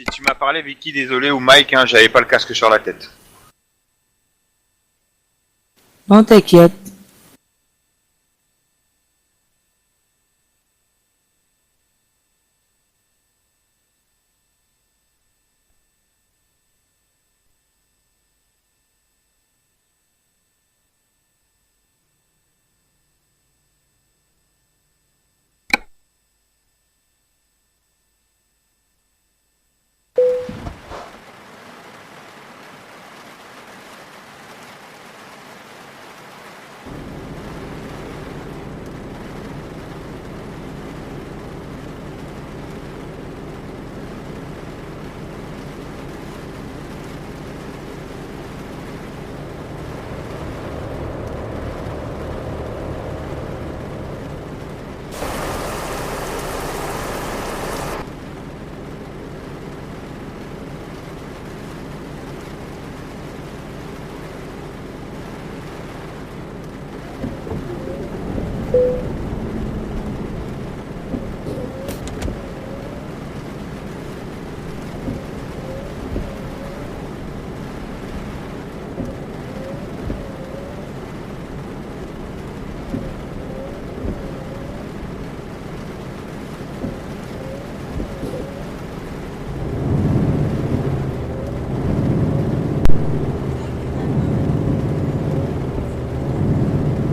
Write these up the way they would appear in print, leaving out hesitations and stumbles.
Si tu m'as parlé, Vicky, désolé, ou Mike, hein, j'avais pas le casque sur la tête. Non, t'inquiète.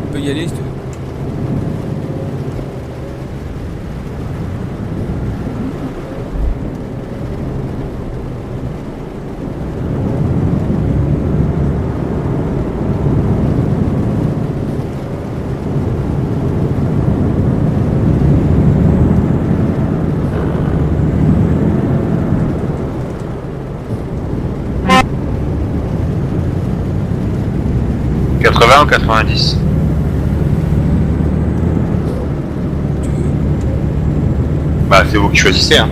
On peut y aller si tu veux. Ou 90. Tu veux. Bah, c'est vous qui choisissez, hein.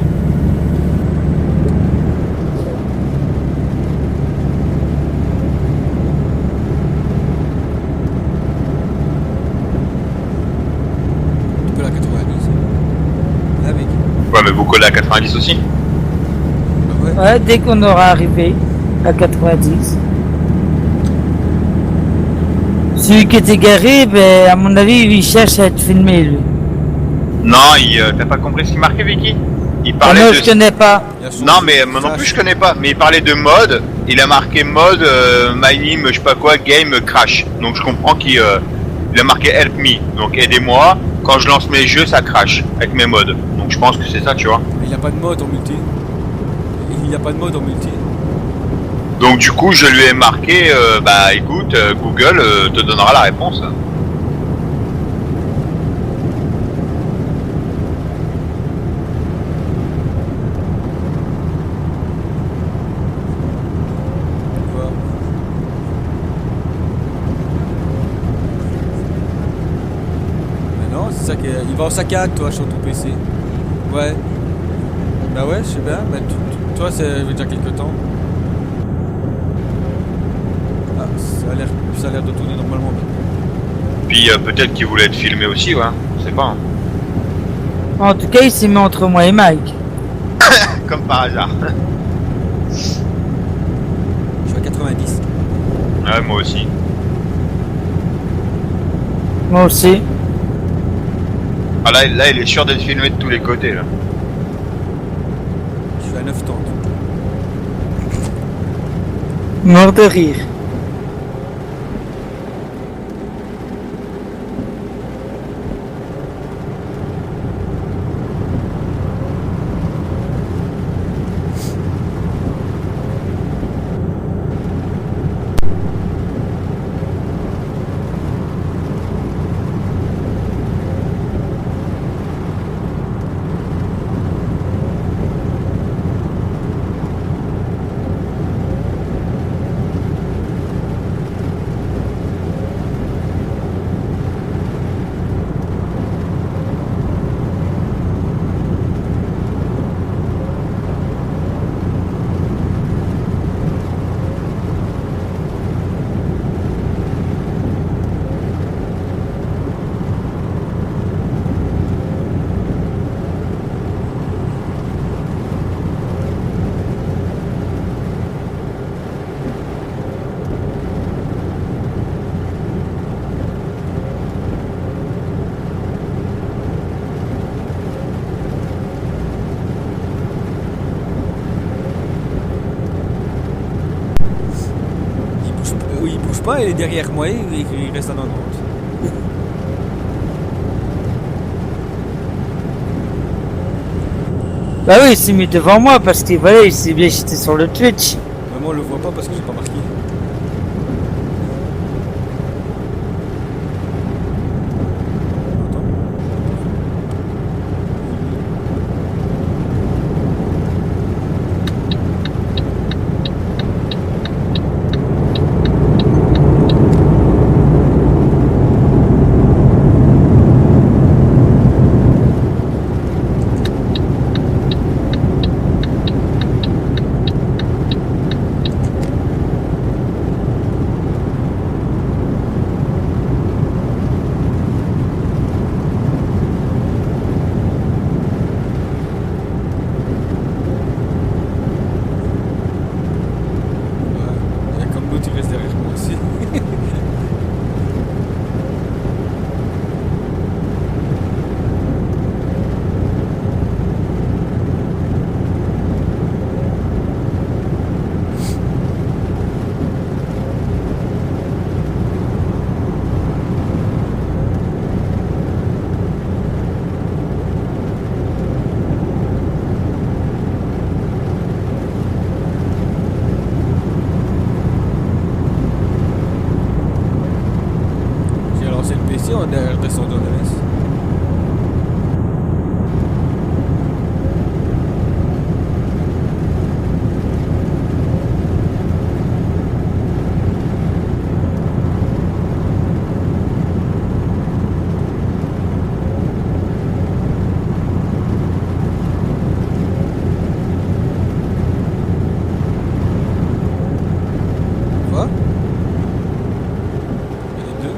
Tu peux la 90. Avec. Ouais, mais vous collez à 90 aussi. Bah ouais. Ouais, dès qu'on aura arrivé à 90. Celui qui était garé, ben, à mon avis, il cherche à être filmé, lui. Non, t'as pas compris ce qu'il marquait, Vicky? Il Ah parlait non, de... je connais pas. Il y a son- Non, mais moi non plus je connais pas. Mais il parlait de mode. Il a marqué mode, my name, je sais pas quoi, game crash. Donc je comprends qu'il il a marqué help me. Donc aidez-moi. Quand je lance mes jeux, ça crash avec mes modes. Donc je pense que c'est ça, tu vois. Mais il n'y a pas de mode en multi. Il n'y a pas de mode en multi. Donc du coup, je lui ai marqué, bah écoute, Google te donnera la réponse. Quoi? Mais non, c'est ça qui est... Il va en saccade, toi, sur ton PC. Ouais. Bah ouais, je sais bien. Bah, toi, ça fait déjà quelques temps. Ah, ça a l'air de tourner normalement. Puis peut-être qu'il voulait être filmé aussi, ouais. Je sais pas. Hein. En tout cas, il s'est mis entre moi et Mike. Comme par hasard. Je suis à 90. Ouais, moi aussi. Moi aussi. Ah là, il est sûr d'être filmé de tous les côtés, là. Je suis à 9,30. Mort de rire. pas, il est derrière moi, il reste à 90. Bah oui, il s'est mis devant moi parce que voilà, il s'est bien j'étais sur le Twitch. Mais moi, on le voit pas parce que j'ai pas marqué. Attends. Ouais. Et comme l'autre, il reste derrière moi aussi. J'ai lancé le PC, on est redescendu en MS. Quoi? Il y en a deux.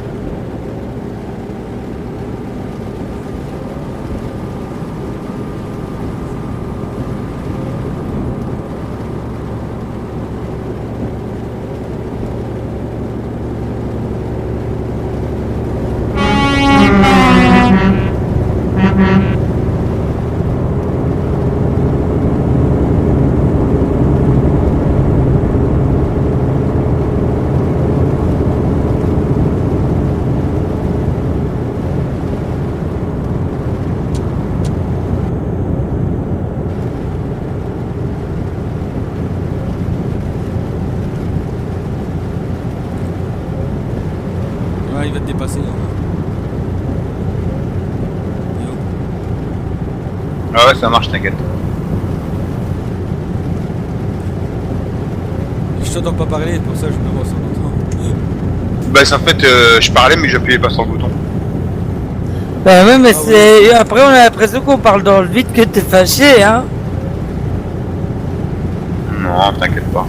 Ouais, il va te dépasser. Yo. Ah ouais, ça marche, t'inquiète. Je t'entends pas parler, pour ça je me vois sur l'autre. Bah, c'est en fait, je parlais, mais j'appuyais pas sur le bouton. Bah ouais, mais Ah c'est. Après, on a l'impression qu'on parle dans le vide que t'es fâché, hein. Non, t'inquiète pas.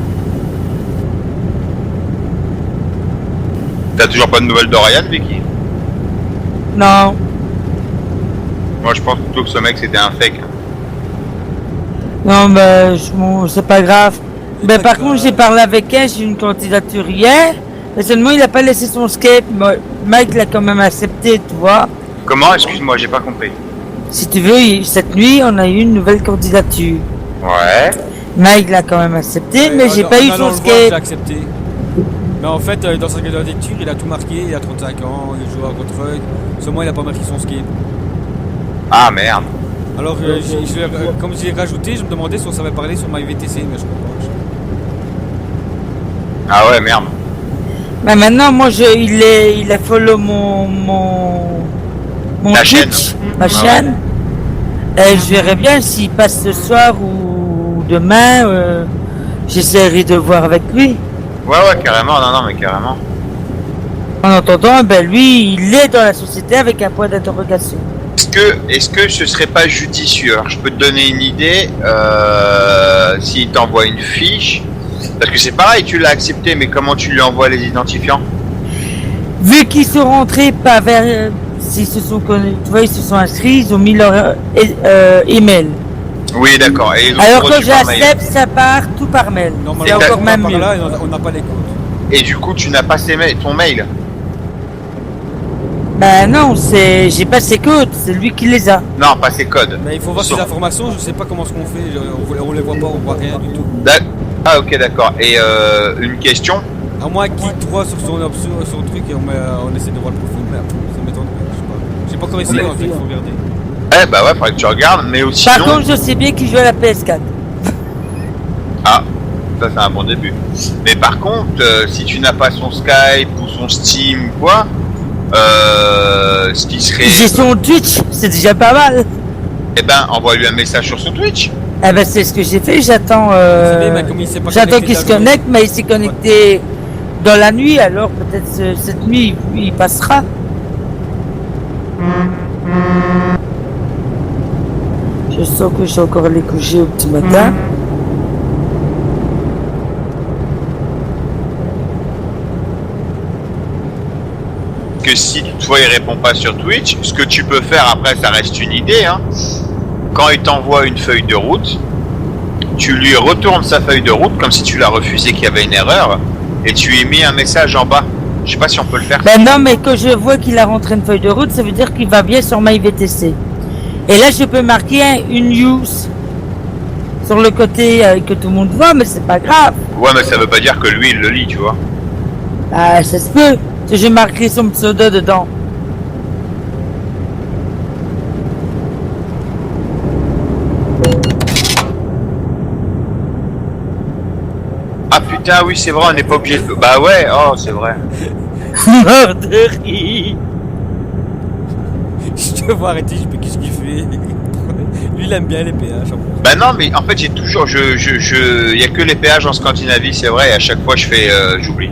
T'as toujours pas de nouvelles de Ryan, Vicky? Non. Moi, je pense plutôt que ce mec c'était un fake. Non, bah, c'est pas grave. C'est Ben, pas par grave. contre, j'ai parlé avec elle, j'ai eu une candidature hier. Mais seulement, il a pas laissé son skate. Mike l'a quand même accepté, tu vois. Comment? Excuse-moi, j'ai pas compris. Si tu veux, cette nuit, on a eu une nouvelle candidature. Ouais. Mike l'a quand même accepté, Ouais, mais j'ai en- pas en eu allant son le voir, skate. j'ai accepté. Mais en fait, dans sa candidature, il a tout marqué, il a 35 ans, il joue à Godefroy. Seulement, il a pas marqué son skate. Ah merde. Alors, comme je l'ai rajouté, je me demandais si on savait parler sur MyVTC, mais je comprends pas. Ah ouais, merde. Bah maintenant, moi, il a follow mon Ta Twitch, chaîne. ma Ah chaîne. Et je verrai bien s'il passe ce soir ou demain. J'essaierai de voir avec lui. Ouais, ouais, carrément. Non, non, mais carrément. En entendant, ben lui, il est dans la société avec un point d'interrogation. Est-ce que ce serait pas judicieux? Alors, je peux te donner une idée. S'il t'envoie une fiche, parce que c'est pareil, tu l'as accepté, mais comment tu lui envoies les identifiants? Vu qu'ils sont rentrés pas vers, s'ils se sont connus, tu vois, ils se sont inscrits, ils ont mis leur email. Oui, d'accord. Et ils ont Alors que reçu par mail. j'accepte, ça part tout par mail. C'est Normalement, encore on même par mieux. là, et on n'a pas les codes. Et du coup, tu n'as pas ton mail. Ben non, j'ai pas ses codes, c'est lui qui les a. Non, pas ses codes. Mais il faut voir Sur- ces informations, je sais pas comment ce qu'on fait, on les voit pas, on voit rien du tout. Ah, ok, d'accord. Et une question. À moins qu'il droit sur son truc et on essaie de voir le profil, mais ça m'étonne. Je sais pas. J'ai pas encore essayé en fait, faut regarder. Bah ouais, faudrait que tu regardes, mais aussi. Par contre, je sais bien qu'il joue à la PS4. Ah, ça c'est un bon début. Mais par contre, si tu n'as pas son Skype ou son Steam ou quoi, ce qui serait. J'ai son Twitch, c'est déjà pas mal. Eh ben, envoie-lui un message sur son Twitch. Eh ben, c'est ce que j'ai fait, j'attends. C'est bien, mais comme il s'est pas J'attends connecté qu'il se la journée. connecte, mais il s'est connecté dans la nuit, alors peut-être cette nuit il passera. Je sens que j'ai encore les coucher au petit matin. Que si toutefois il répond pas sur Twitch, ce que tu peux faire après, ça reste une idée, hein. Quand il t'envoie une feuille de route, tu lui retournes sa feuille de route comme si tu l'as refusé, qu'il y avait une erreur, et tu lui mets un message en bas. Je sais pas si on peut le faire. Ben non, mais quand je vois qu'il a rentré une feuille de route, ça veut dire qu'il va bien sur MyVTC. Et là, je peux marquer une news sur le côté que tout le monde voit, mais c'est pas grave. Ouais, mais ça veut pas dire que lui il le lit, tu vois. Ah, ça se peut. Je marquerai son pseudo dedans. Ah putain, oui, c'est vrai, on n'est pas obligé de. Bah ouais, oh, c'est vrai. Mort de rire. Je te vois arrêter, je sais plus qu'est-ce qu'il fait. Lui, il aime bien les péages. En plus. Bah non, mais en fait, j'ai toujours. Y a que les péages en Scandinavie, c'est vrai, et à chaque fois, je fais. J'oublie.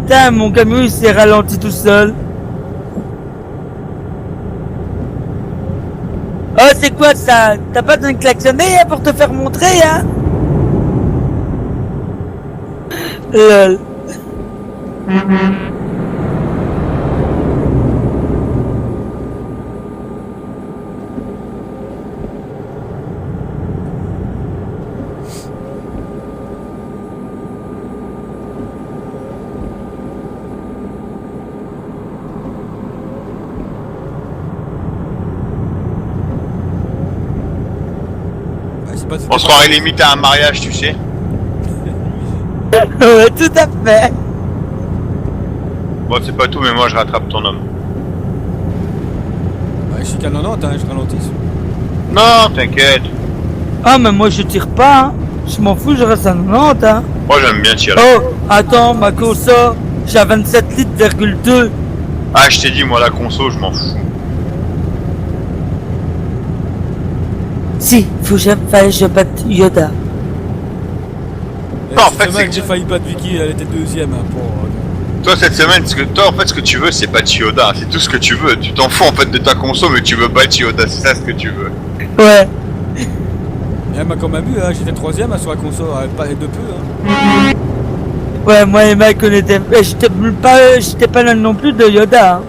Putain, mon camion il s'est ralenti tout seul. Oh, c'est quoi ça? T'as pas besoin de klaxonner hein, pour te faire montrer, hein? Lol. Ouais, c'est pas On se croirait limite à un mariage, tu sais. Ouais, tout à fait. Bon, c'est pas tout, mais moi, je rattrape ton homme. Ouais, je suis qu'à 90, hein, je ralentis. Non, t'inquiète. Ah, mais moi je tire pas, hein. Je m'en fous, je reste à 90, hein. Moi, j'aime bien tirer. Oh, attends, ma conso, j'ai à 27 litres,2. Ah, je t'ai dit, moi, la conso, je m'en fous. Si, fallait que je batte Yoda. Non, en Cette fait, semaine, c'est que j'ai failli battre Vicky, elle était deuxième. Hein, pour... Toi, cette semaine, toi, en fait, ce que tu veux, c'est pas Yoda. C'est tout ce que tu veux. Tu t'en fous, en fait, de ta conso, mais tu veux pas Yoda. C'est ça ce que tu veux. Ouais. Et elle m'a quand même eu, hein, j'étais troisième sur la console, pas de peu. Hein. Ouais, moi et Mike, on était. J'étais pas là non plus de Yoda, hein.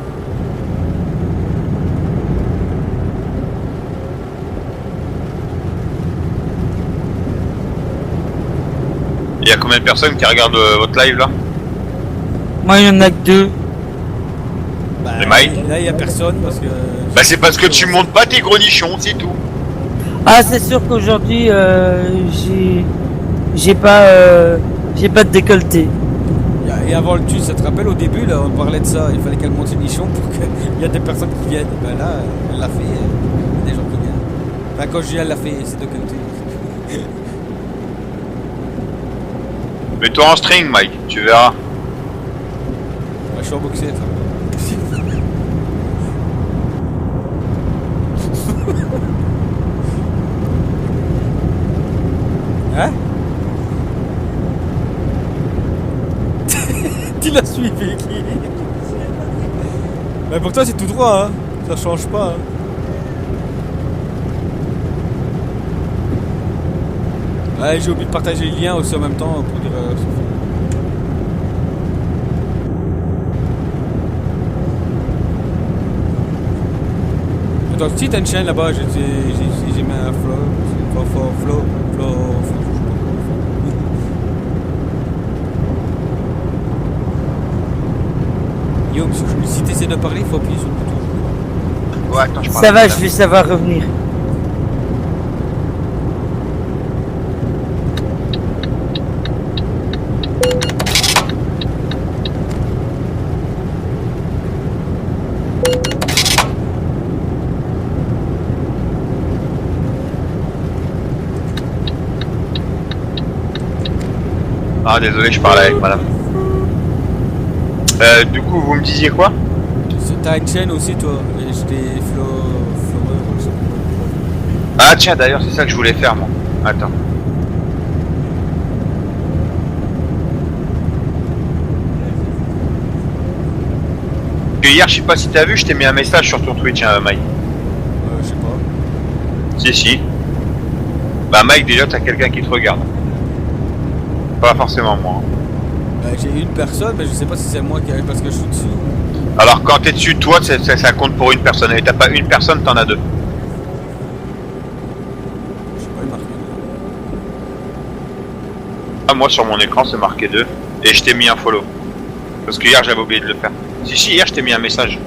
Il y a combien de personnes qui regardent votre live là? Moi, il y en a que 2. Bah, Et Mike là, il y a personne parce que. Bah, c'est parce que tu montes pas tes gros nichons, c'est tout. Ah, c'est sûr qu'aujourd'hui, j'ai pas de décolleté. Et avant le tue, ça te rappelle au début, là, on parlait de ça, il fallait qu'elle monte ses nichons pour qu'il y a des personnes qui viennent. Ben là, elle l'a fait, il y a des gens qui viennent. Enfin, quand je dis elle l'a fait, c'est de côté. Mets-toi en string, Mike, tu verras. Moi, je suis en boxer, Hein? Tu l'as suivi qui? Mais pour toi c'est tout droit, hein. Ça change pas. Hein. Ouais, j'ai oublié de partager le lien aussi en même temps pour dire. Attends, si t'as une chaîne là-bas, j'ai mis un flow. Yo, si t'essaies de parler, il faut appuyer sur le bouton. Ouais, attends, je parle. Ça va, je vais savoir revenir. Ah désolé, je parlais avec madame. Du coup, vous me disiez quoi? T'as une chaîne aussi, toi. Et j'étais Ah tiens, d'ailleurs, c'est ça que je voulais faire, moi. Attends. Que hier, je sais pas si t'as vu, je t'ai mis un message sur ton Twitch, hein, Mike. Je sais pas. Si. Bah Mike, déjà, t'as quelqu'un qui te regarde. Pas forcément moi. J'ai une personne, mais je sais pas si c'est moi qui parce que je suis dessus. Alors quand t'es dessus, toi, ça compte pour une personne. Et t'as pas une personne, t'en as deux. Je sais pas, il marqué. Ah, moi, sur mon écran, c'est marqué 2. Et je t'ai mis un follow. Parce que hier, j'avais oublié de le faire. Si, hier, je t'ai mis un message.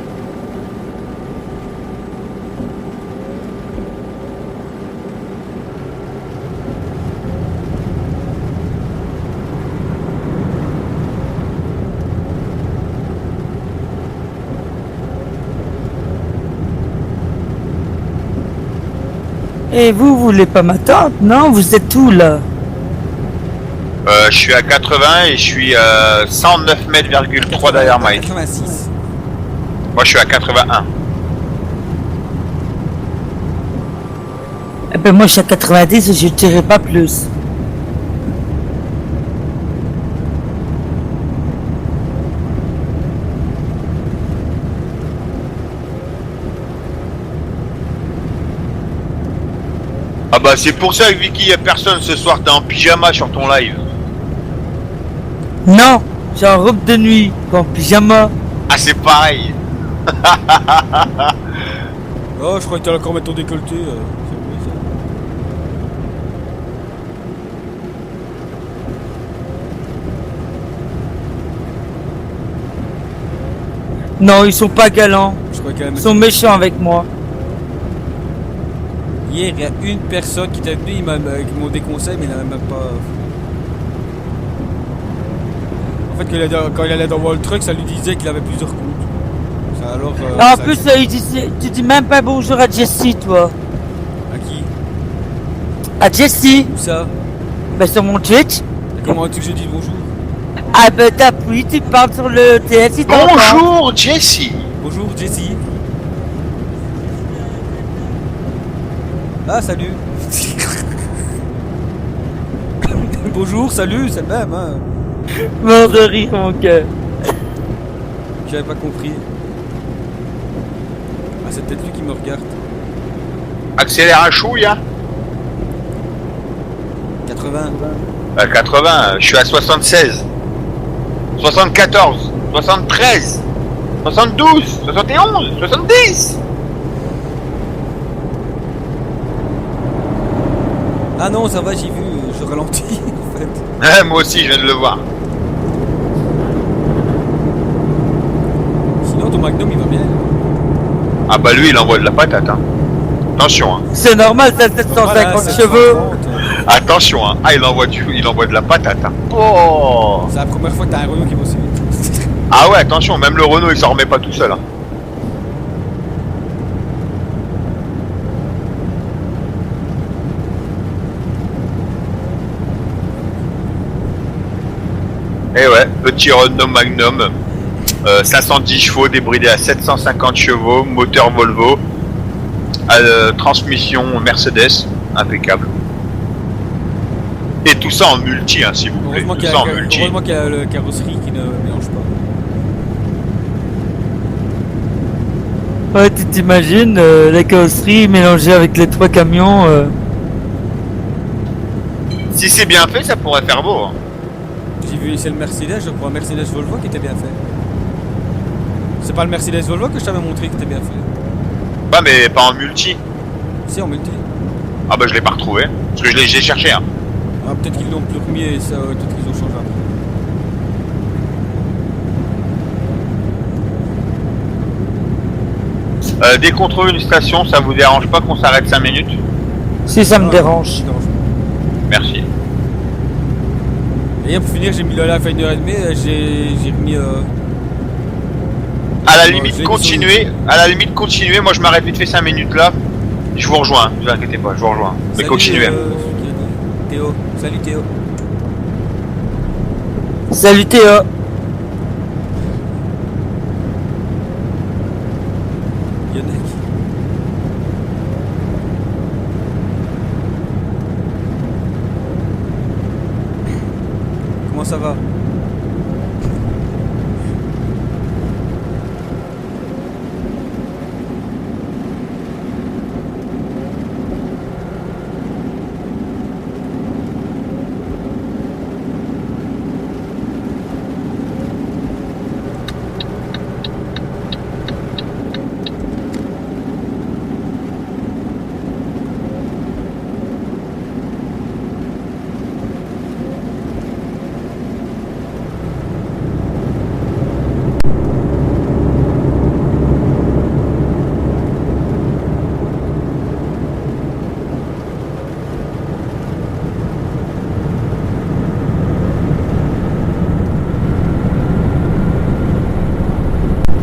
Et vous voulez pas m'attendre? Non, vous êtes où là? Je suis à 80 et je suis à 109 mètres,3 derrière Mike. 86. Moi, je suis à 81. Eh ben moi je suis à 90 et je tirerai pas plus. Ah bah c'est pour ça que Vicky, y a personne ce soir, t'es en pyjama sur ton live. Non, j'ai en robe de nuit, en pyjama. Ah c'est pareil. Oh, je crois que t'as encore mettre ton décolleté. C'est oui, ça. Non, ils sont pas galants. Je crois qu'elle Ils sont méchants avec moi. Hier, il y a une personne qui était venue, ils m'ont déconseillé, mais il n'a même pas. En fait, quand il allait dans le truc, ça lui disait qu'il avait plusieurs comptes. Ça, alors, En ça- plus, tu dis même pas bonjour à Jessie, toi. À qui? À Jessie, Où ça? ben sur mon Twitch. Et comment tu que je dis bonjour? Ah ben t'appuies, tu parles sur le TS, il t'entend. Bonjour Jessie. Bonjour, Jessie. Ah, salut. Bonjour, salut, c'est le même, hein. Mort de rire, mon cœur. J'avais pas compris. Ah, c'est peut-être lui qui me regarde. Accélère un chouille, hein. 80. À 80, je suis à 76. 74. 73. 72. 71. 70. Ah non, ça va, j'ai vu, je ralentis en fait. Moi aussi, je viens de le voir. Sinon, ton Magnum il va bien. Ah bah lui, il envoie de la patate, hein. Attention, hein. C'est normal, ça 750 Voilà, chevaux. 750, Attention, hein. Ah, il envoie de la patate, hein. Oh. C'est la première fois que t'as un Renault qui va aussi vite. Ah ouais, attention, même le Renault, il s'en remet pas tout seul, hein. Eh ouais, petit Renault Magnum, 510 chevaux, débridé à 750 chevaux, moteur Volvo, transmission Mercedes, impeccable. Et tout ça en multi, hein, s'il vous plaît. Heureusement Tout qu'il y, ça en multi. y a le carrosserie qui ne mélange pas. Ouais, tu t'imagines la carrosserie mélangée avec les trois camions. Si c'est bien fait, ça pourrait faire beau, hein. J'ai vu, c'est le Mercedes, je crois, Mercedes Volvo qui était bien fait. C'est pas le Mercedes Volvo que je t'avais montré qui était bien fait. Bah mais pas en multi. Si, en multi. Ah bah je l'ai pas retrouvé. Parce que j'ai cherché, hein. Ah, peut-être qu'ils l'ont plus remis et ça, peut-être qu'ils ont changé après. Dès qu'on trouve une station, ça vous dérange pas qu'on s'arrête 5 minutes? Si ça me Ah, dérange. ça me dérange pas. Merci. Et hier, pour finir, j'ai mis le live à 1h30, j'ai remis. À la Bon, limite, j'ai continuez. Moi, je m'arrête vite fait 5 minutes là. Je vous rejoins. Ne vous inquiétez pas, je vous rejoins. Mais Salut, continuez. Théo. Salut Théo. Salut Théo. Yannick. Comment ça va?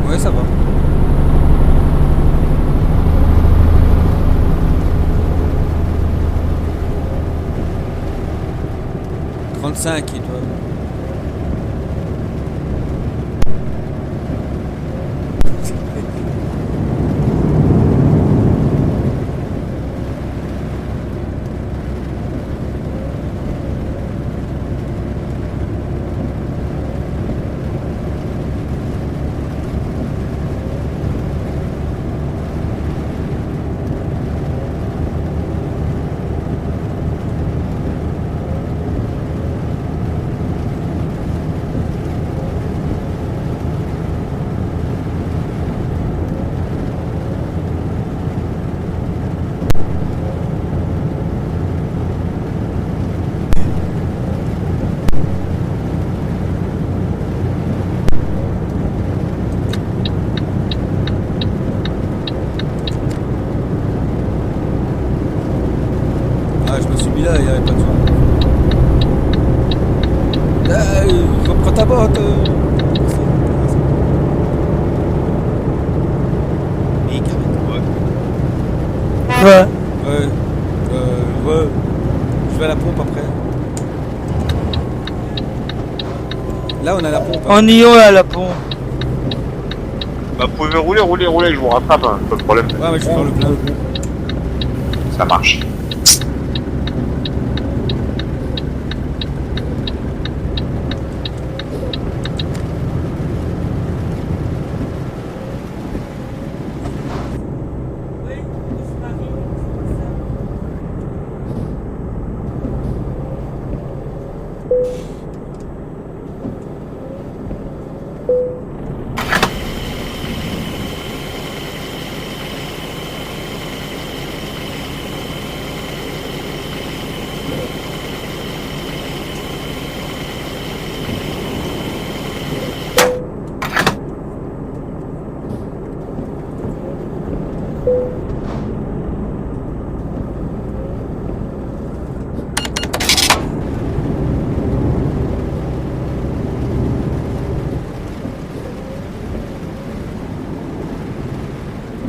Ouais, ça va. « 35 et toi. Ah, je me suis mis là, il n'y avait pas de son. Reprends ta botte. Ouais. Ouais. Ouais. Je vais à la pompe après. Là, on a la pompe. Hein. On y est à la pompe. Bah, vous pouvez rouler, je vous rattrape, hein, pas de problème. Ouais, mais je vais faire le plein. Ça marche.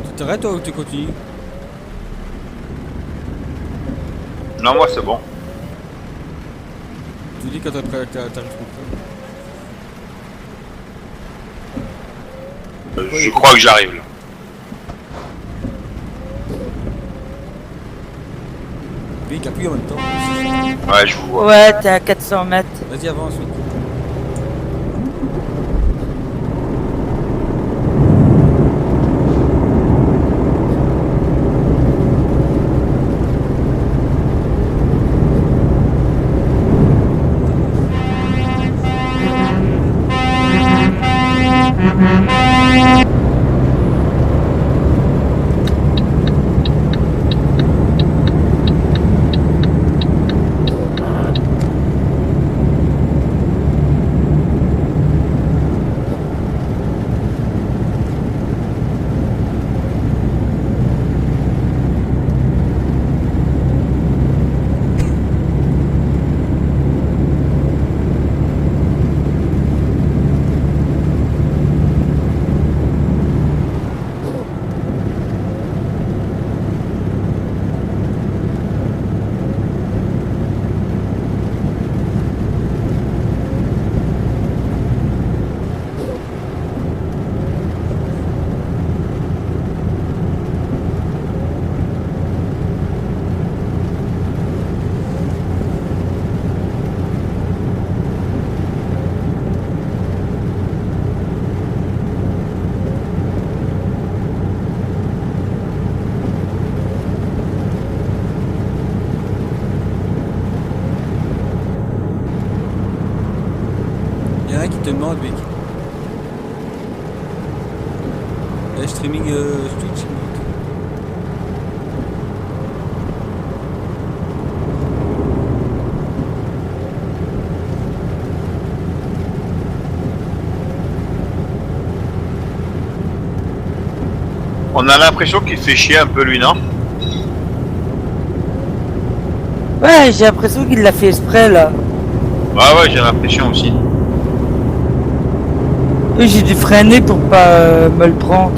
Tu t'arrêtes toi ou tu continues? Non, moi c'est bon. Tu dis quand t'arrives pour Je crois que j'arrive là. Vite, appuie en même temps. Ouais, je vous vois. Ouais, t'es à 400 mètres. Vas-y, avance. Vite. demande, Vic. Streaming Twitch. On a l'impression qu'il fait chier un peu lui, non? Ouais, j'ai l'impression qu'il l'a fait exprès là. Ouais, j'ai l'impression aussi. Oui, j'ai dû freiner pour pas me le prendre.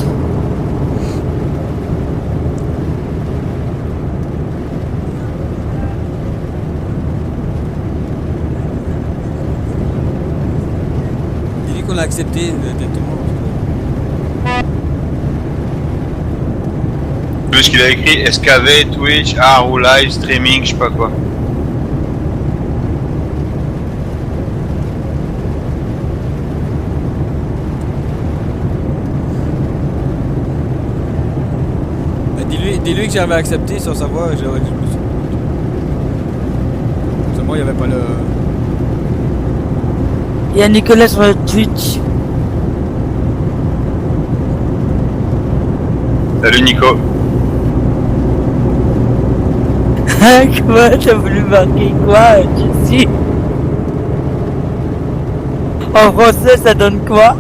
Dis-lui qu'on a accepté directement. Plus qu'il a écrit SKV, Twitch, ou live, streaming, je sais pas quoi. Dis-lui que j'avais accepté sans savoir. Seulement, il n'y avait pas le. Il y a Nicolas sur le Twitch. Salut Nico. Quoi? T'as voulu marquer quoi, Jessie? En français, ça donne quoi?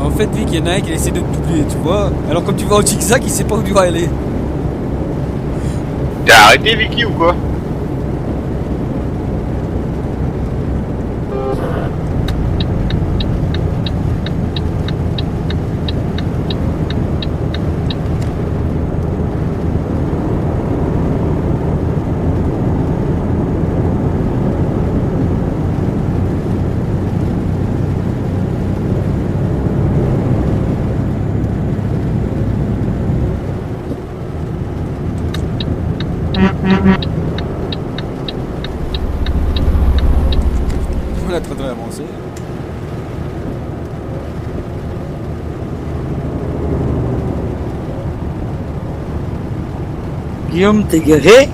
En fait, Vic, il y en a un qui essaie de te doubler, tu vois. Alors, comme tu vas au zigzag, il sait pas où tu vas aller. T'as arrêté Vicky ou quoi? On a très très avancé. Guillaume, t'es garé?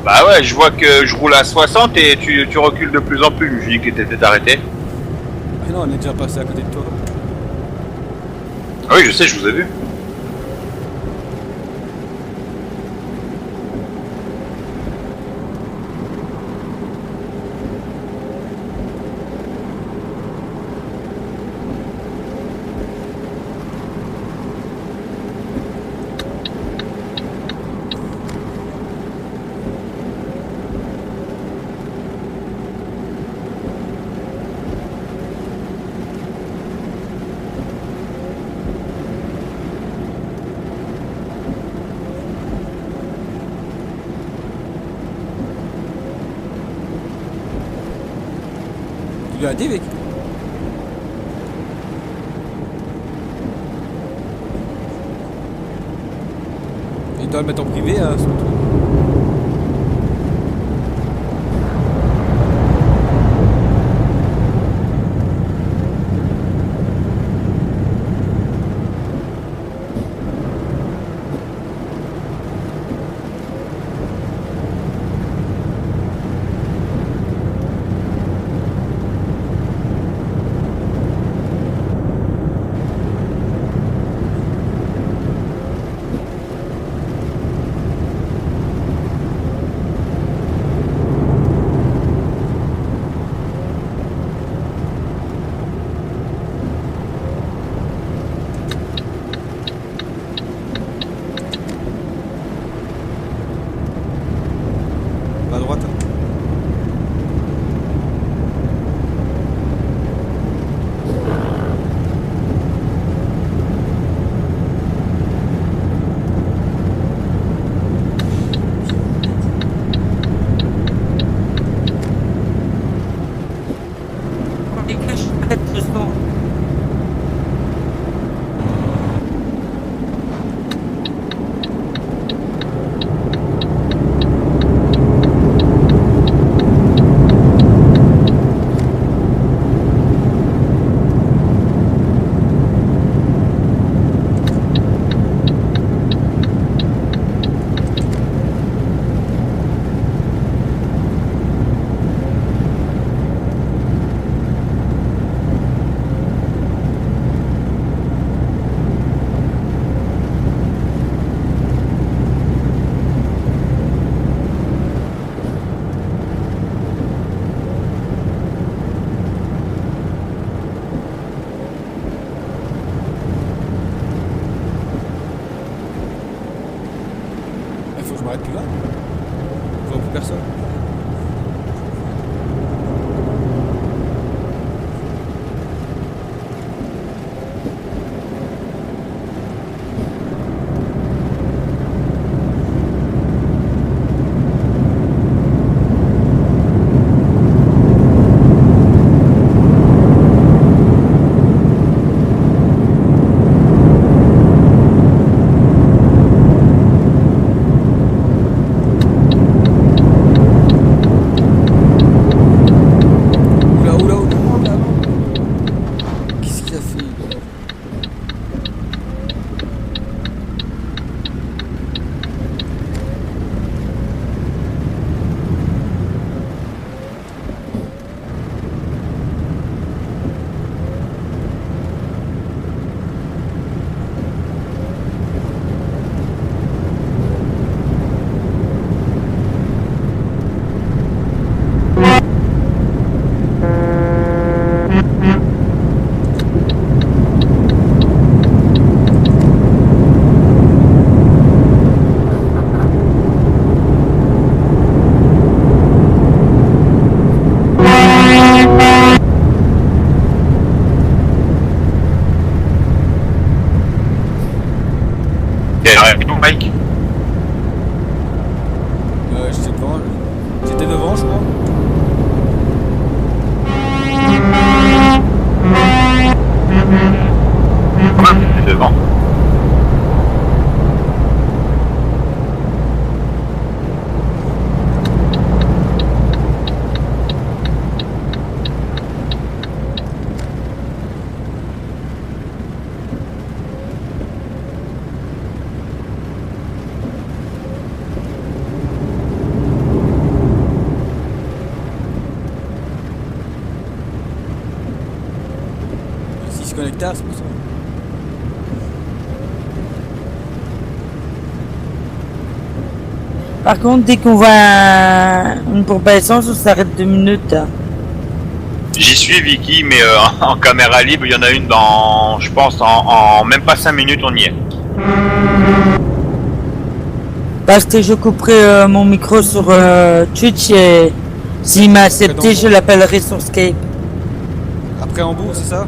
Bah ouais, je vois que je roule à 60 et tu recules de plus en plus. Je me dis que t'étais arrêté. Ah non, on est déjà passé à côté de toi. Ah oui, je sais, je vous ai vu. Tu l'as dit, Vic? Il doit le mettre en privé, hein, son truc. faut que je m'arrête plus là. Je vois plus personne. Oula, oula, oula, oula. Qu'est-ce qu'il a fait? Et alors, Mike. J'étais devant. J'étais devant, je crois. T'es devant. S'il se connecte tard, c'est pour ça. Par contre, dès qu'on voit une pompe à essence, on s'arrête 2 minutes. J'y suis Vicky, mais en caméra libre, il y en a une dans, je pense, en même pas 5 minutes, on y est. Parce que je couperai mon micro sur Twitch et s'il m'a accepté, je l'appellerai sur Skype. Après Hambourg, c'est ça?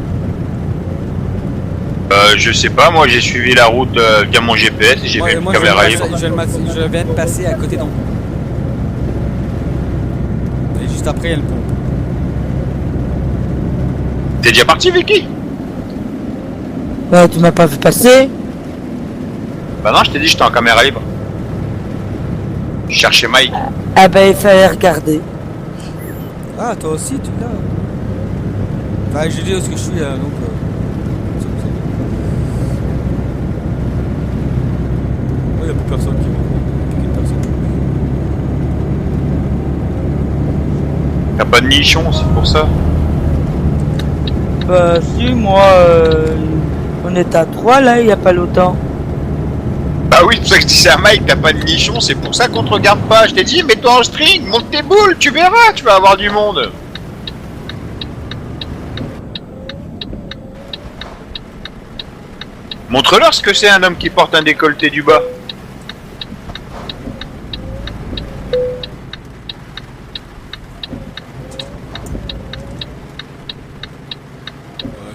Je sais pas, moi j'ai suivi la route via mon GPS et j'ai vu une caméra libre. Je viens de passer à côté d'Hambourg. Et juste après, il y a le pont. T'es déjà parti Vicky? Tu m'as pas vu passer? Bah non, je t'ai dit j'étais en caméra libre. Je cherchais Mike. Ah ben il fallait regarder. Ah, toi aussi, tu l'as. Enfin, j'ai dit où est-ce que je suis, donc... il n'y a plus personne qui va. Plus personne. T'as pas de nichon, c'est pour ça. Bah si, moi, on est à 3 là, il n'y a pas longtemps. Bah oui, c'est pour ça que je dis à Mike, t'as pas de nichon, c'est pour ça qu'on te regarde pas. Je t'ai dit, mets-toi en string, monte tes boules, tu verras, tu vas avoir du monde. Montre-leur ce que c'est un homme qui porte un décolleté du bas.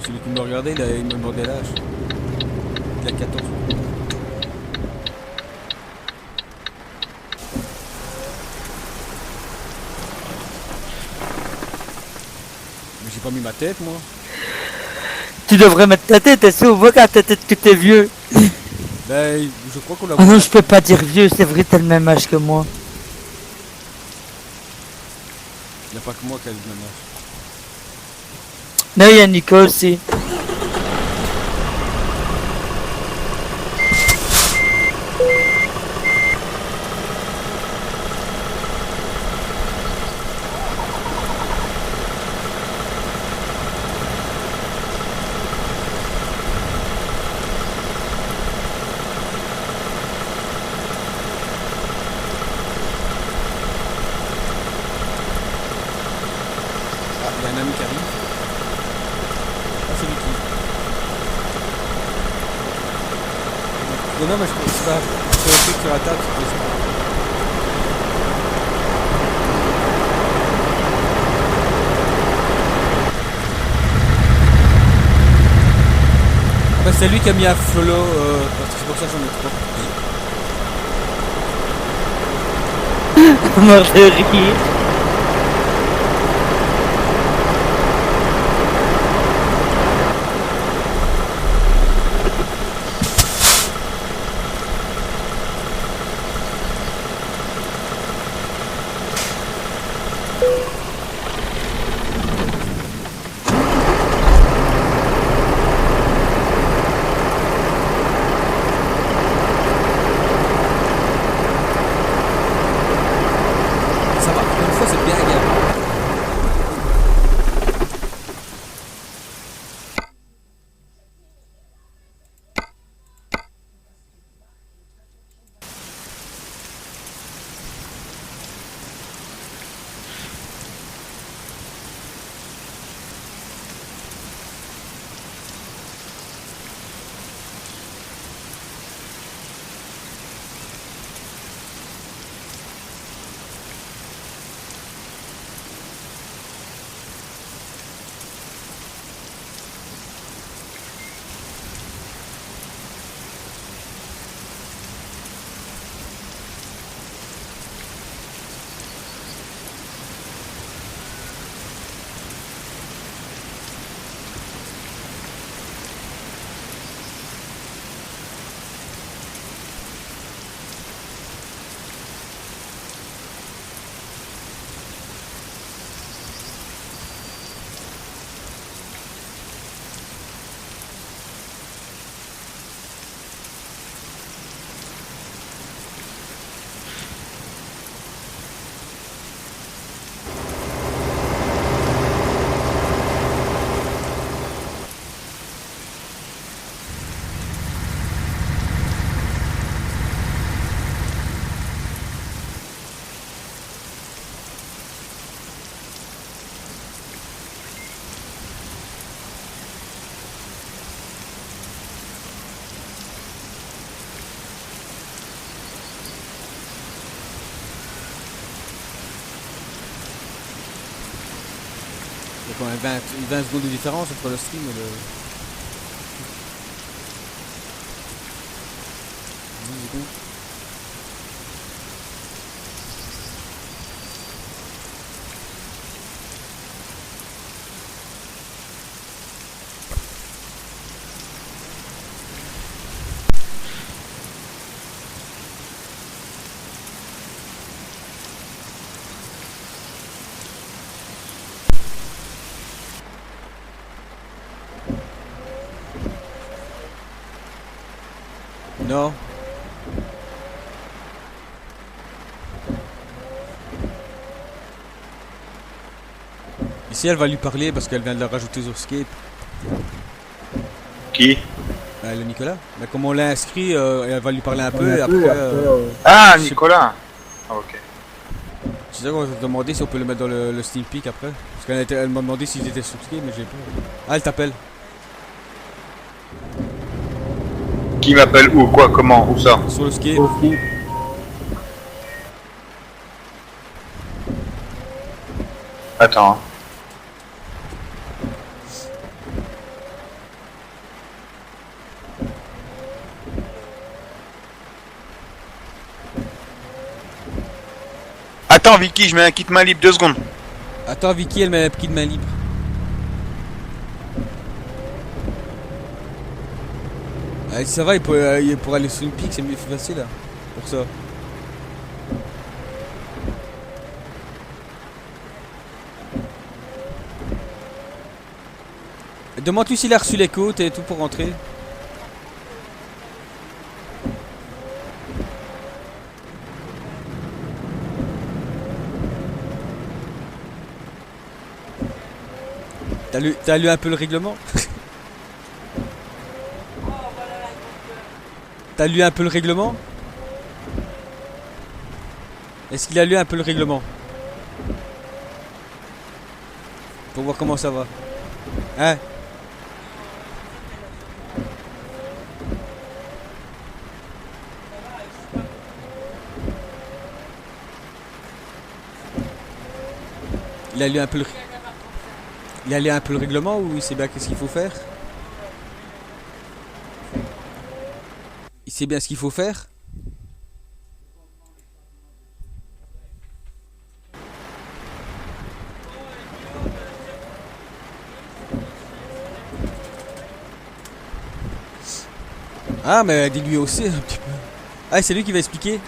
Celui qui me regardait, il me demandait l'âge. Il a 14 ans. Mais j'ai pas mis ma tête, moi. Tu devrais mettre ta tête, est-ce qu'on voit qu'à ta tête que t'es vieux? Ben, je crois qu'on l'a... Ah non, je peux pas dire vieux, c'est vrai, t'as le même âge que moi. Il n'y a pas que moi qui a le même âge. Non, il y a Nico aussi. Ah, il y a un ami qui arrive. Ah, c'est Vicky. Non, mais je pense pas. C'est le truc sur la table, c'est possible. bah, c'est lui qui a mis un follow, c'est pour ça que j'en ai trop. Mort de rire. Ça va, une fois c'est bien agréable. Il y a quand même 20 secondes de différence entre le stream et le... 10 secondes. Non. Ici, elle va lui parler parce qu'elle vient de la rajouter sur Skype. Qui? Le Nicolas. Mais comme on l'a inscrit, elle va lui parler un peu et après... Ah, je sais- Nicolas. Ah, ok. C'est ça qu'on va te demander si on peut le mettre dans le Steam Peak après. Parce elle m'a demandé s'il était sur Skype, mais j'ai pas. Ah, elle t'appelle. Qui m'appelle où? Quoi? Comment? Où ça? Sur le Skype. Attends. Attends, Vicky, je mets un kit main libre 2 secondes. Attends, Vicky, elle met un petit de main libre. Ah, ça va, pour aller sur une pique, c'est mieux facile là. Pour ça. Demande-lui s'il a reçu les côtes et tout pour rentrer. T'as lu un peu le règlement? T'as lu un peu le règlement? Est-ce qu'il a lu un peu le règlement? Pour voir comment ça va. Hein? Il a lu un peu le... Il a lu un peu le règlement ou il sait bien qu'est-ce qu'il faut faire? c'est bien ce qu'il faut faire. Ah, mais dis-lui aussi un petit peu. Ah, c'est lui qui va expliquer.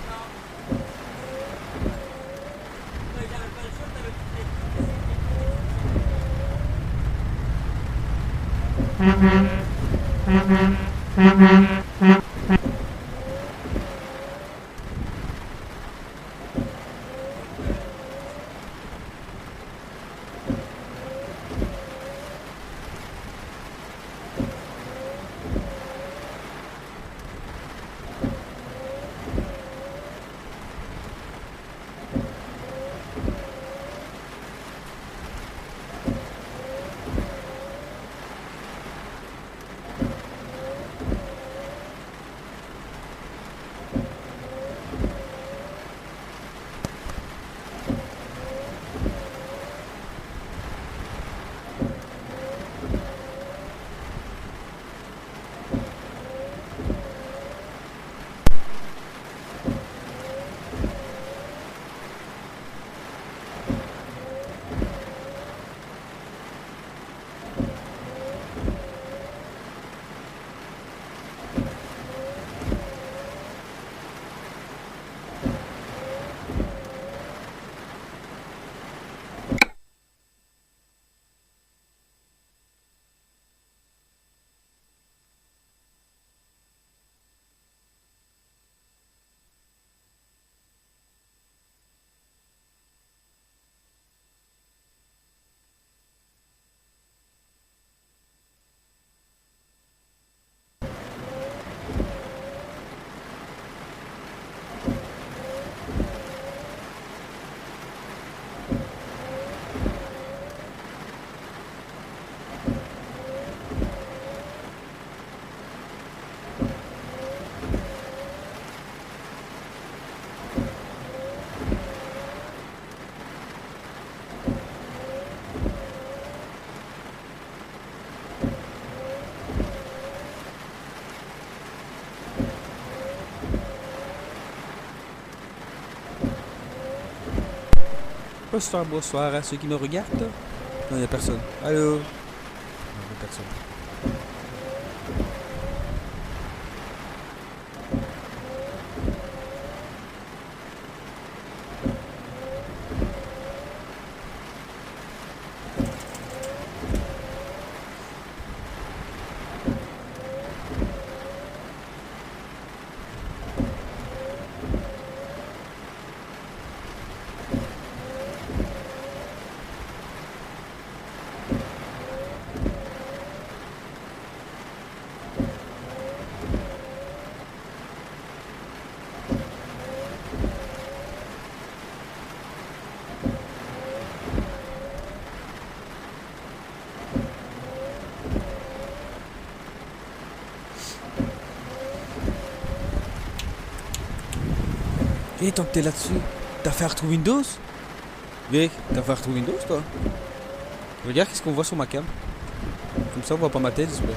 Bonsoir, bonsoir à ceux qui me regardent. Non, il n'y a personne. Allô? Non, y a personne. Et tant que t'es là-dessus, t'as fait Arthur Windows? Vic, t'as fait Arthur Windows toi? Regarde qu'est-ce qu'on voit sur ma cam. Comme ça on voit pas ma tête, s'il te plaît.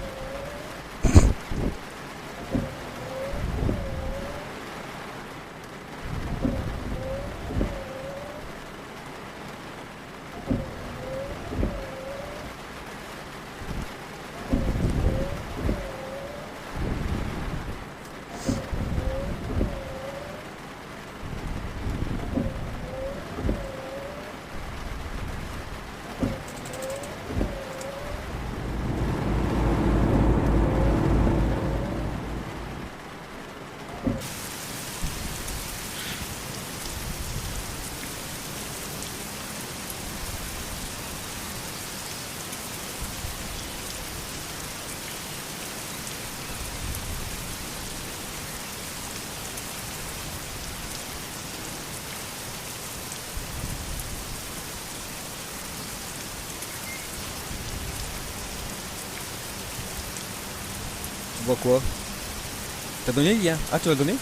Tu vois quoi? T'as donné le lien? Ah, tu l'as donné?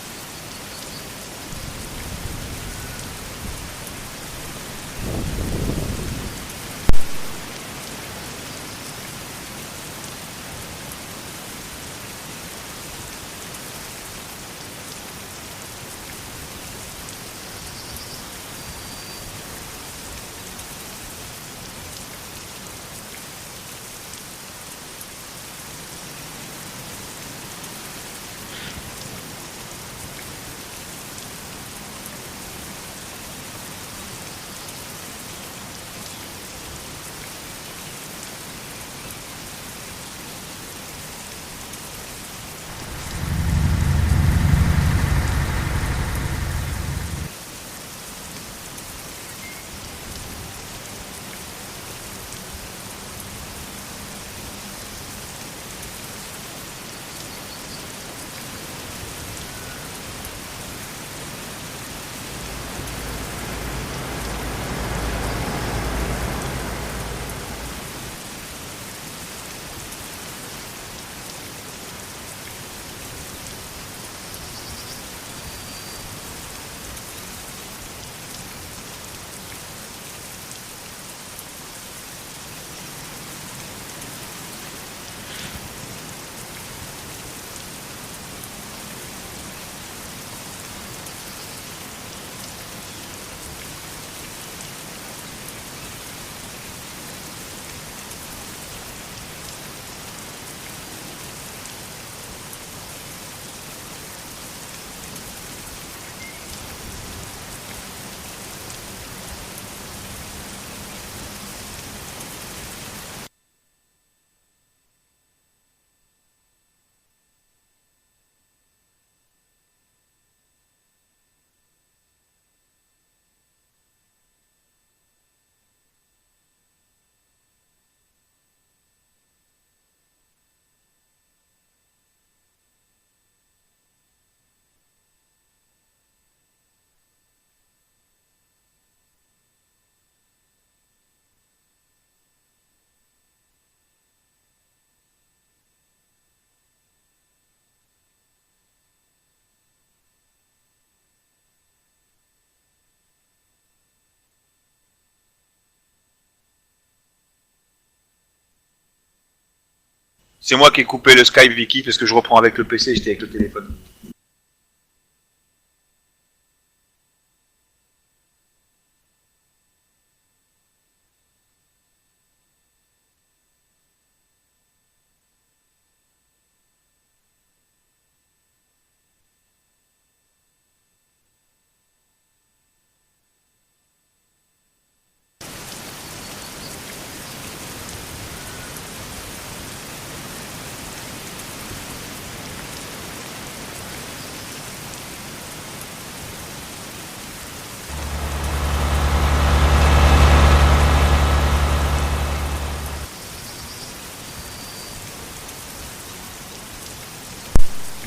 C'est moi qui ai coupé le Skype Vicky parce que je reprends avec le PC, j'étais avec le téléphone.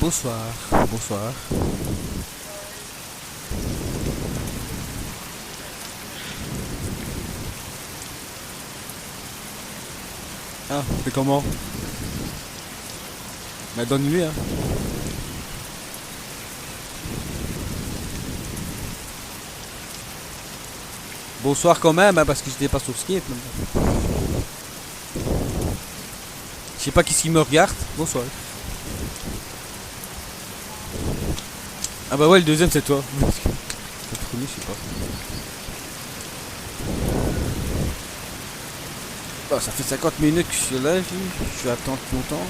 Bonsoir, bonsoir. Ah, c'est comment? Bah donne-lui hein. Bonsoir quand même hein, parce que j'étais pas sur Skype. Je sais pas qui me regarde. Bonsoir. Ah bah ouais, le deuxième c'est toi. Le premier, je sais pas. Bah, ça fait 50 minutes que je suis là, je vais attendre longtemps.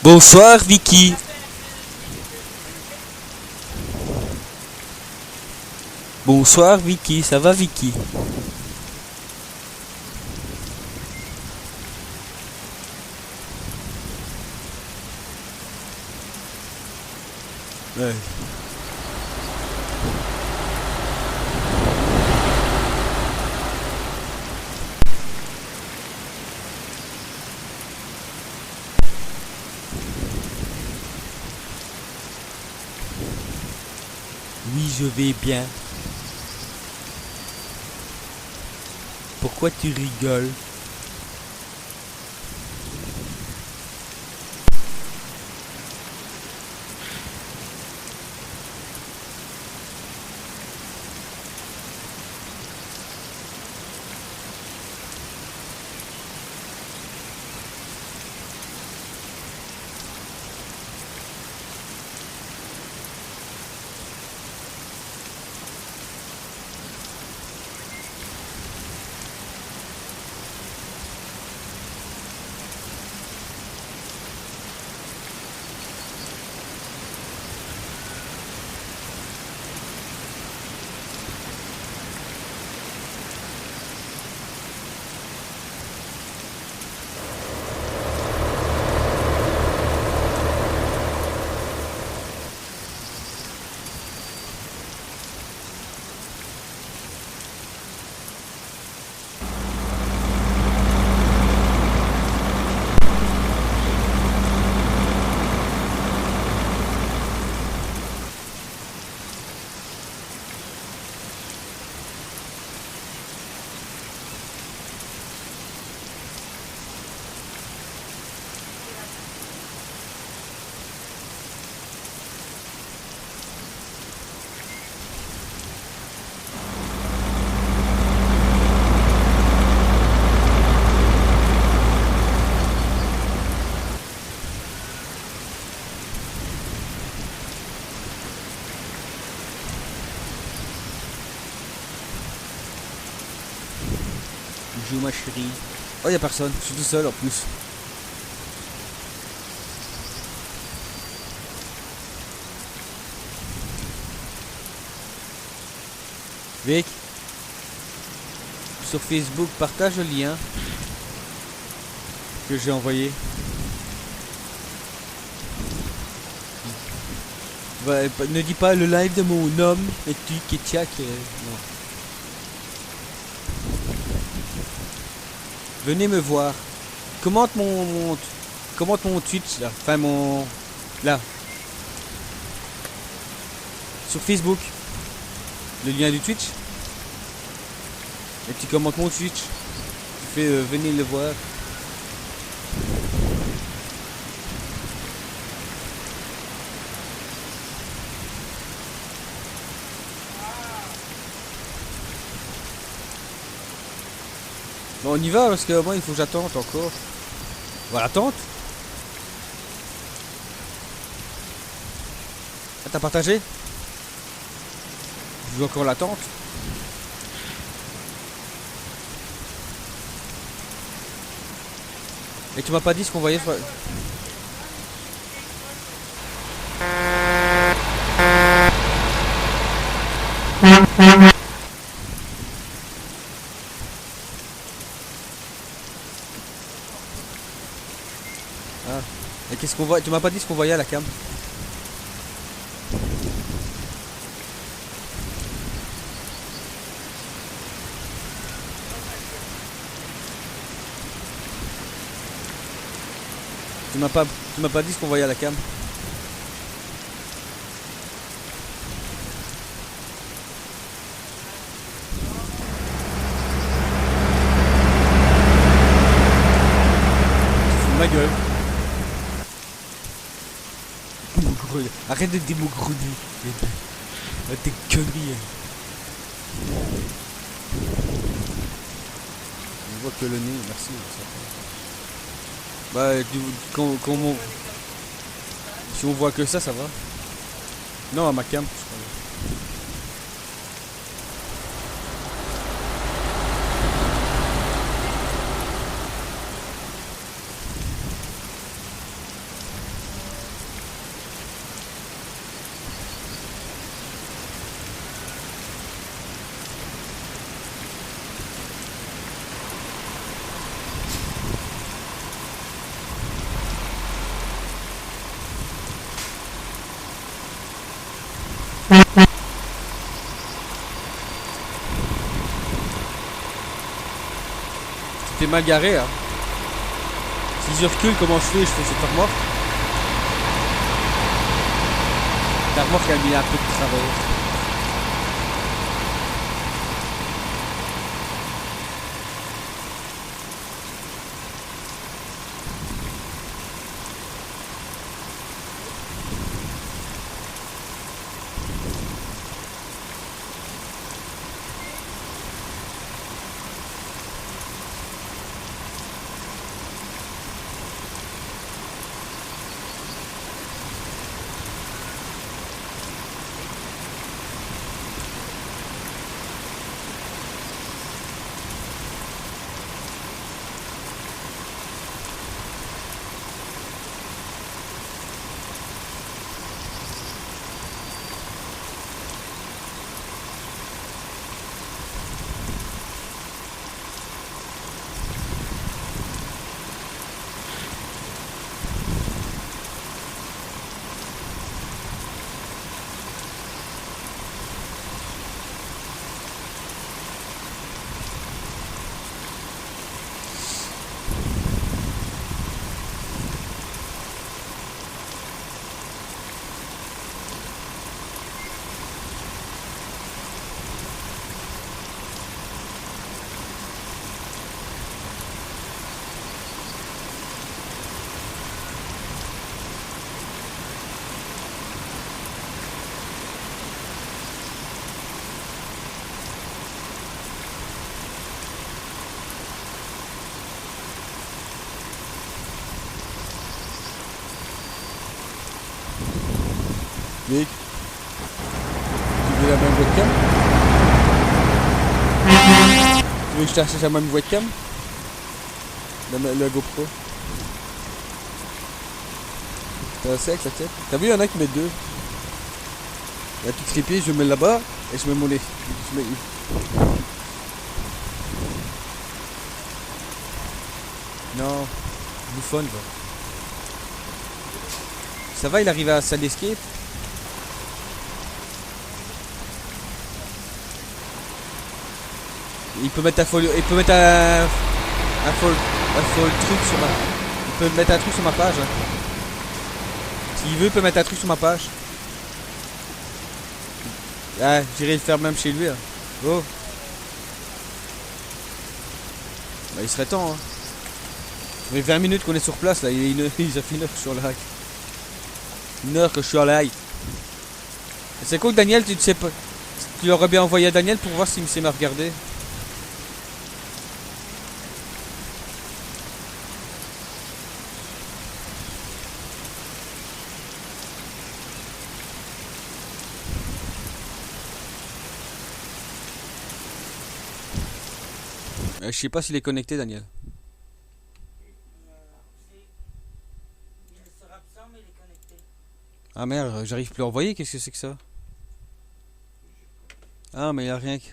Bonsoir Vicky. Bonsoir Vicky, ça va Vicky? Ouais. Oui, je vais bien. Pourquoi tu rigoles? Bonjour ma chérie. Oh, y a personne, je suis tout seul en plus. Vic, sur Facebook, partage le lien que j'ai envoyé. Ne dis pas le live de mon homme et tu qui tchac. Non. Venez me voir. Commente mon commente mon Twitch là. Enfin mon... Là. Sur Facebook. Le lien du Twitch. Et tu commentes mon Twitch. Tu fais venez le voir. Bon, on y va parce que moi il faut que j'attende encore. Voilà, attente. Ah, t'as partagé? Je veux encore l'attente. Et tu m'as pas dit ce qu'on voyait sur... Ah. Et qu'est-ce qu'on voit? Tu m'as pas dit ce qu'on voyait à la cam? Tu m'as pas dit ce qu'on voyait à la cam? Tu fous de ma gueule. Arrête de démogrouder. Tes conneries. On voit que le nez, merci. Bah, si on voit que ça va. Non, à ma cam, je crois. T'es mal garé, hein. Si je recule, comment je fais cette remorque. La remorque, elle a mis un peu de travers. Vic, tu veux la même webcam? Tu veux que je t'achète la même webcam? La GoPro. T'as assez avec la tête? T'as vu, il y en a qui mettent deux. La petite trépied, je mets là-bas et je mets mon nez. Je mets... Non, bouffonne quoi. Ça va, il arrive à la salle d'escape? Il peut mettre un faux truc sur ma... Il peut mettre un truc sur ma page. Hein. S'il veut, il peut mettre un truc sur ma page. Ah, j'irai le faire même chez lui. Hein. Oh. Bah, il serait temps. Hein. Ça fait 20 minutes qu'on est sur place là. Il a fait 1 heure que je suis en live. 1 heure que je suis en live. C'est cool, Daniel, tu ne sais pas. Tu l'aurais bien envoyé à Daniel pour voir s'il m'a regardé. Je sais pas s'il est connecté, Daniel. Il sera absent, mais il est connecté. Ah merde, j'arrive plus à envoyer, qu'est-ce que c'est que ça? Ah mais il y a rien que...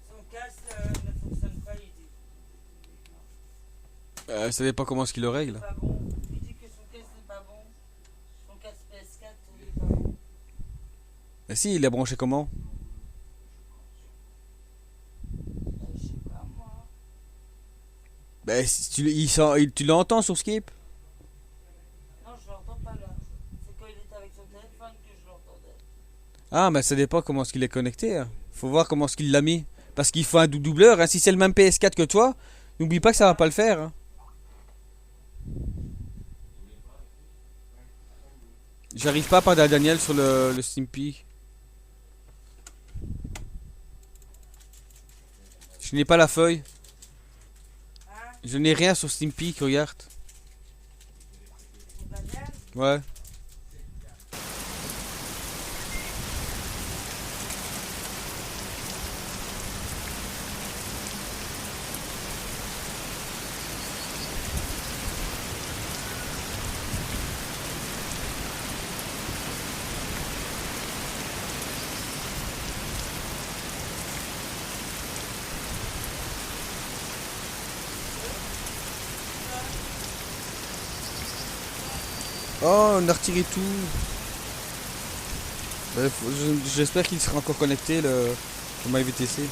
Son casque ne fonctionne pas, il dit. Je savais pas comment est-ce qu'il le règle. Pas bon. Il dit que son casque n'est pas bon. Son casque PS4 il est pas bon. Mais si, il l'a branché comment? Je sais pas moi. Bah si tu l'entends sur Skip? Non, je l'entends pas là. C'est quand il était avec son téléphone que je l'entendais. Ah mais ça dépend comment est-ce qu'il est connecté. Hein. Faut voir comment est-ce qu'il l'a mis. Parce qu'il faut un doubleur, hein. Si c'est le même PS4 que toi, n'oublie pas que ça va pas le faire. Hein. J'arrive pas à parler à Daniel sur le Stimpy. Je n'ai pas la feuille. Hein? Je n'ai rien sur Stimpy, regarde. C'est Daniel? Ouais. Oh, on a retiré tout. J'espère qu'il sera encore connecté le MyVTC.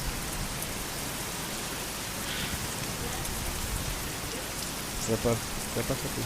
Ça va pas frapper.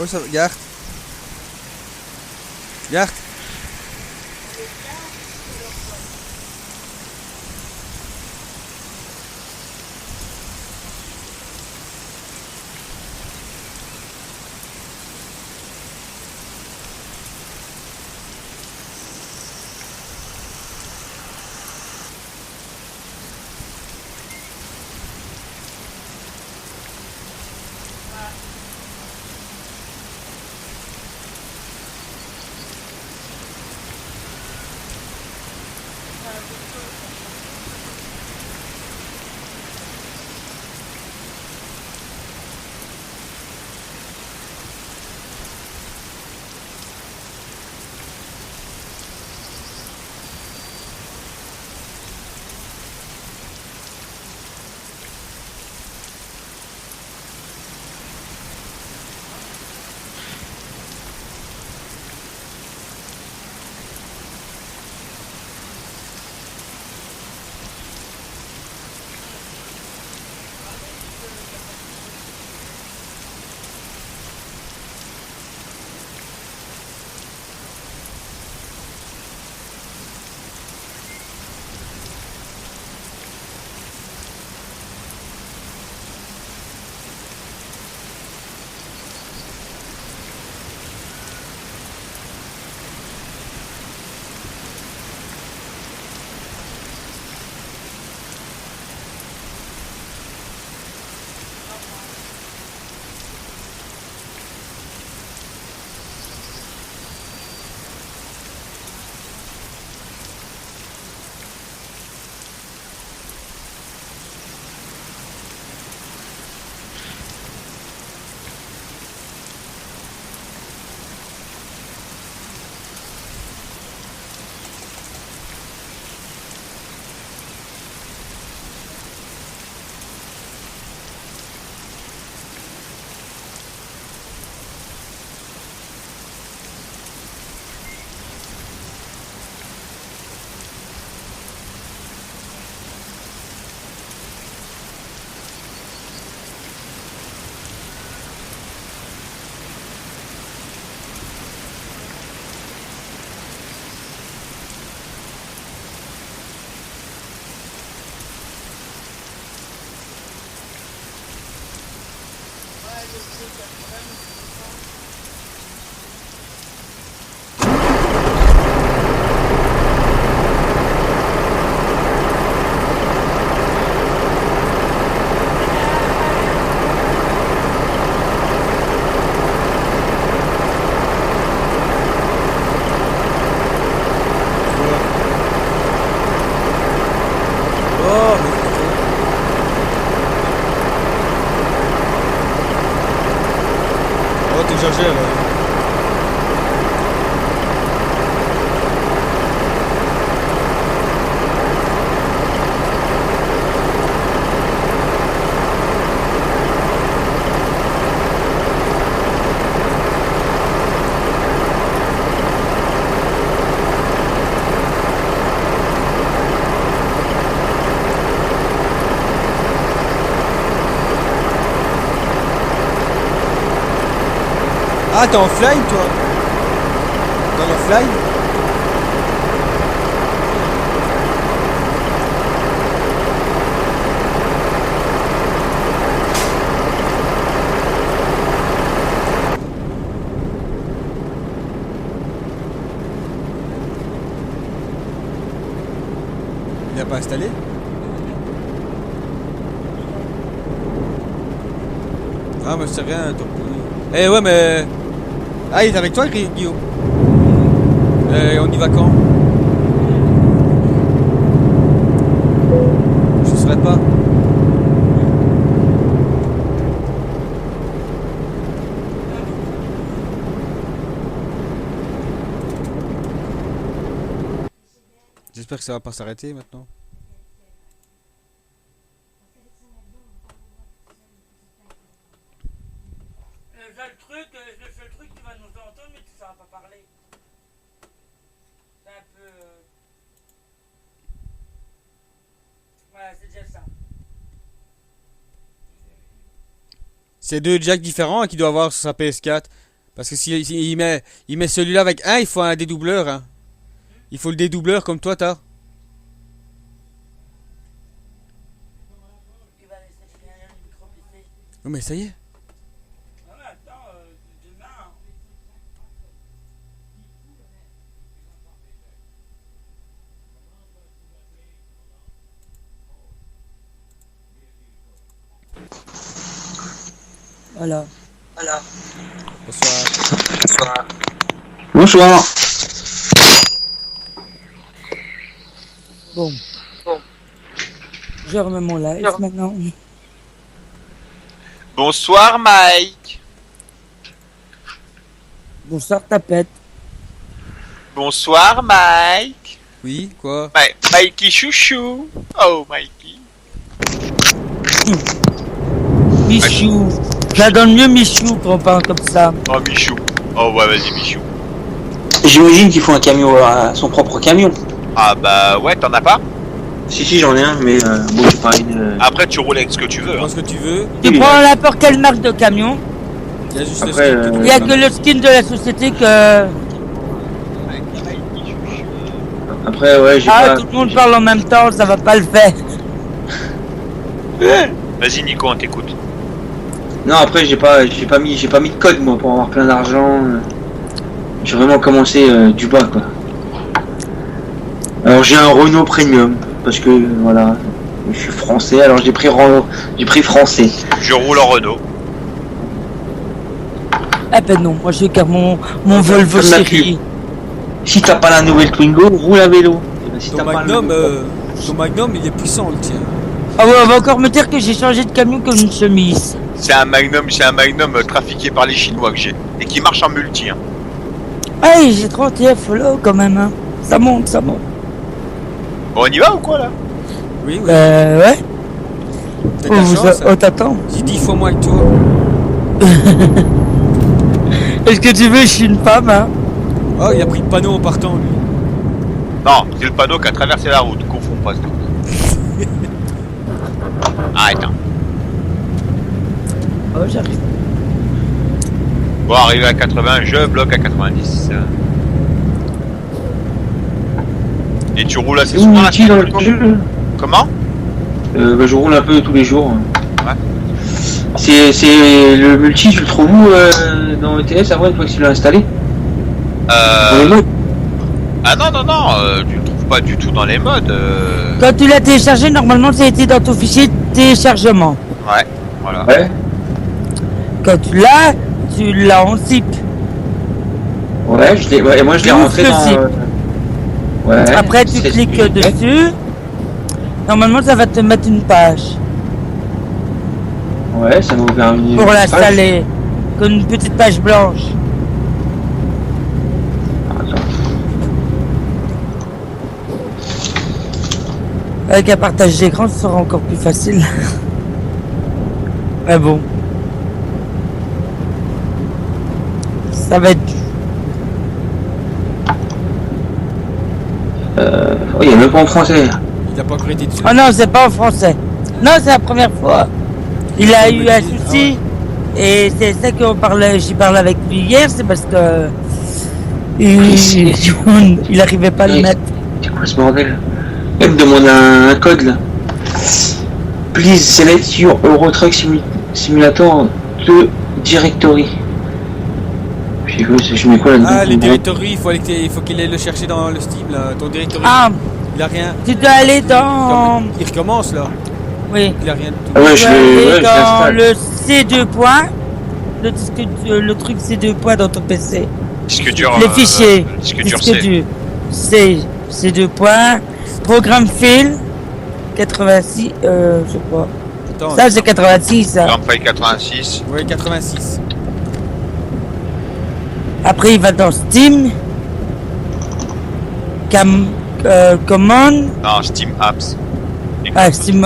Oh, ça va. Garde. Garde. T'exagères. Ah, t'es offline toi? T'es en offline? Il n'a pas installé? Ah, mais c'est rien, toi. Eh ouais, mais... Ah, il est avec toi, Guillaume? On y va quand? Je serai pas. J'espère que ça va pas s'arrêter maintenant. Le seul truc, tu vas nous entendre, mais tu ne sauras pas parler. C'est un peu. Voilà, c'est déjà ça. C'est deux jacks différents qui doit avoir sur sa PS4. Parce que s'il met celui-là avec un, il faut un dédoubleur. Hein. Il faut le dédoubleur comme toi, t'as. Oh, mais ça y est. Voilà. Bonsoir. Bonsoir. Bon. Je remets mon live maintenant. Bonsoir Mike. Bonsoir Tapette. Bonsoir Mike. Oui, quoi? Mikey chouchou. Oh Mikey. Michou. Ça donne mieux Michou quand on parle comme ça. Oh Michou. Oh ouais, vas-y Michou. J'imagine qu'il faut un camion, son propre camion. Ah bah ouais, t'en as pas? Si, j'en ai un, mais bon, c'est pas une. Après tu roules avec ce que tu veux. Prends Hein. ce que tu veux. Tu prends n'importe quelle marque de camion. Il y a juste Après, le skin. Il n'y a que le skin de la société que... Après, ouais, j'ai Ah, pas. tout le monde parle en même temps, ça va pas le faire. Vas-y Nico, on t'écoute. Non, après, j'ai pas mis de code moi pour avoir plein d'argent. J'ai vraiment commencé du bas, quoi. Alors j'ai un Renault Premium parce que voilà, je suis français, alors j'ai pris français. Je roule en Renault. Ah ben non, moi j'ai car mon Volvo Comme la chéri. Si t'as pas la nouvelle Twingo, roule à vélo. Et ben, si Ton t'as pas Magnum, la- ton Magnum, il est puissant, le tien. Ah ouais, on va encore me dire que j'ai changé de camion comme une chemise. C'est un Magnum trafiqué par les Chinois que j'ai. Et qui marche en multi. Hein. Hey, j'ai 31 follow quand même, hein. Ça monte, ça monte. Bon, on y va ou quoi là? Oui, oui. Ouais. T'as de la chance. On t'attend. J'ai 10 fois moins que toi. Est-ce que tu veux, je suis une femme, hein. Oh, il a pris le panneau en partant, lui. Non, c'est le panneau qui a traversé la route. Confonds pas ce truc. Arrête. Hein. Oh, j'arrive. Bon, arrivé à 80, je bloque à 90. Et tu roules assez Où souvent là? est-il dans le jeu? Comment? Bah, je roule un peu tous les jours. Ouais. C'est le multi, tu le trouves où dans ETS après une fois que tu l'as installé? Dans les modes. Ah non, tu le trouves pas du tout dans les modes. Quand tu l'as téléchargé, normalement, ça a été dans ton fichier de téléchargement. Ouais, voilà. Ouais. Quand tu l'as en zip. Ouais, et moi je l'ai Ouvre rentré le dans. zip. Ouais. Après, tu c'est- cliques dessus. Normalement, ça va te mettre une page Ouais, ça m'a ouvert une. pour page. l'installer. Comme une petite page blanche. Attends. Avec un partage d'écran, ce sera encore plus facile. Mais bon. Ça va être... Oh, il y a même pas en français. Il a pas encore été dessus. Oh non, c'est pas en français. Non, c'est la première fois. Il a eu un souci. Et c'est ça qu'on parlait, j'y parlais avec lui hier, c'est parce que... Il arrivait pas à le Oui. mettre. C'est quoi ce bordel? Elle me demande un code là. Please select your Euro Truck Simulator 2 Directory. Je mets quoi là-dedans? Ah, les directories, il faut qu'il aille le chercher dans le Steam, là. Ton directory, Ah, il a rien. tu dois aller dans... Il recommence, là. Oui. Il a rien du tout. Ah ouais, Tu je dois aller l'ai. Ouais, je dans l'installe. le C2 points. Le truc C2 points dans ton PC. Disque dur. Les fichiers. Disque dur Disque C. dur. C2 points. Programme file. 86, je crois. Attends, Ça, c'est 86, ça. Grand File 86. ouais, 86. Après, il va dans Steam. Command. Non, Steam Apps. Ah, Steam.